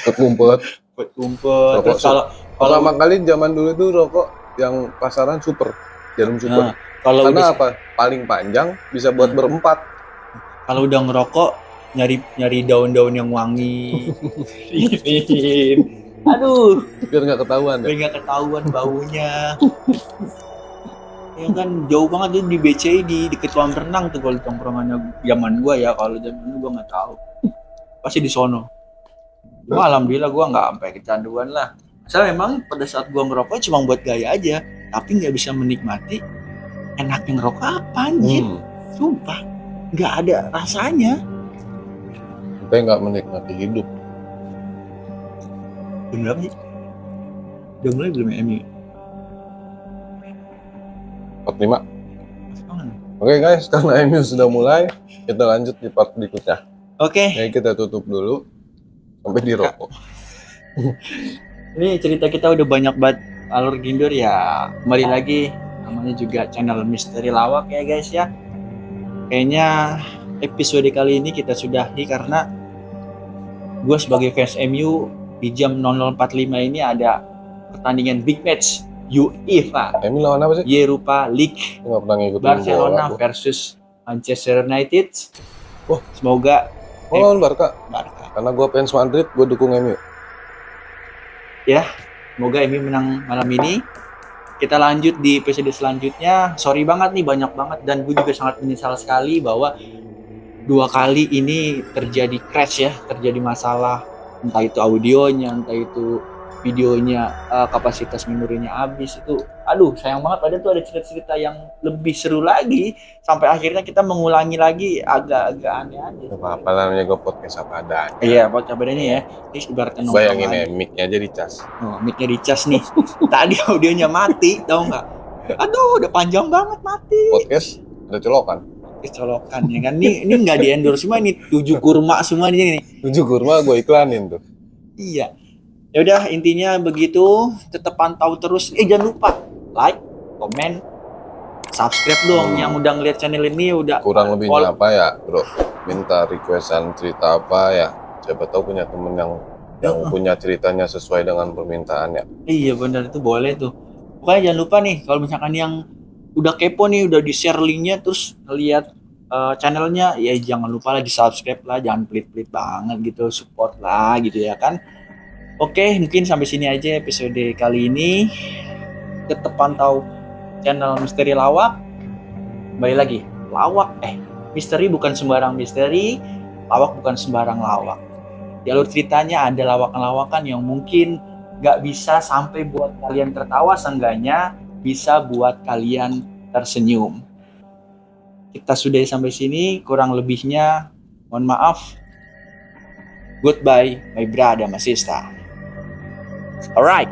kekumpet. buat kumpet. Rokok Terus kalau Pertama kali zaman dulu itu rokok yang pasaran super, jarum super. nah, kalau Karena udah apa? Paling panjang bisa buat berempat. kalau udah ngerokok nyari daun-daun yang wangi. Ini. Aduh, Biar nggak ketahuan ya. biar nggak ketahuan baunya. Ya kan jauh banget tuh di BCI di deket kolam renang tuh kalau tongkrongannya zaman gua ya, kalau zaman dulu gua nggak tahu. Pasti di sono. Gua alhamdulillah gua nggak sampai kecanduan lah. Soalnya memang pada saat gua ngerokok cuma buat gaya aja, tapi nggak bisa menikmati enaknya ngerokok apa anjir. Sumpah, nggak ada rasanya. Kita nggak menikmati hidup. Bener apa sih? Udah mulai belum ya MU? 45. Pas banget. Oke guys, karena MU sudah mulai, kita lanjut di part berikutnya. Oke, Jadi kita tutup dulu sampai di rokok. ini cerita kita udah banyak banget alur gindur ya. Kembali lagi, namanya juga channel Misteri Lawak ya guys ya. Kayaknya episode kali ini kita sudahi karena gue sebagai fans MU di jam 00.45 ini ada pertandingan big match UEFA MU lawan apa sih? Europa League Aku nggak pernah ngikutin Barcelona bola. versus Manchester United. Wah. Semoga Oh, lawan Barca. Barca. Karena gue fans Madrid, gue dukung MU. Semoga MU menang malam ini. Kita lanjut di episode selanjutnya. Sorry banget nih, banyak banget dan gue juga sangat menyesal sekali bahwa 2 kali ini terjadi crash ya, terjadi masalah entah itu audionya, entah itu videonya, kapasitas memorinya habis itu. Aduh, sayang banget. Padahal tuh ada cerita-cerita yang lebih seru lagi sampai akhirnya kita mengulangi lagi, agak-agak aneh aja. Gak apa-apa lah, namanya gue podcast apa adanya. Iya, buat kabarnya ya. Ini ibaratnya nongkrong Bayangin aja. ya, mic-nya aja dicas. Oh, mic-nya dicas nih. Tadi audionya mati, tau nggak? Aduh, udah panjang banget mati. Podcast ada colokan. Kecolokan ya kan. Ini nggak di endorse semua, ini 7 kurma semua nih. 7 kurma gue iklanin tuh. Iya. Ya udah, intinya begitu. Tetap pantau terus. Jangan lupa like, komen, subscribe dong. Yang udah ngeliat channel ini udah Kurang lebihnya apa ya, bro? Minta requestan cerita apa ya? Siapa tahu punya temen yang punya ceritanya sesuai dengan permintaannya. Iya benar, itu boleh tuh. Pokoknya jangan lupa nih kalau misalkan yang udah kepo nih, udah di-share linknya terus lihat channelnya, ya jangan lupa lah di-subscribe lah, jangan pelit-pelit banget gitu, support lah gitu ya kan. Oke, mungkin sampai sini aja episode kali ini. Tetap pantau channel Misteri Lawak. Kembali lagi, misteri bukan sembarang misteri, lawak bukan sembarang lawak. Di alur ceritanya ada lawakan-lawakan yang mungkin gak bisa sampai buat kalian tertawa, seenggaknya bisa buat kalian tersenyum. Kita sudah sampai sini, kurang lebihnya mohon maaf. Goodbye, my brother, my sister. Alright.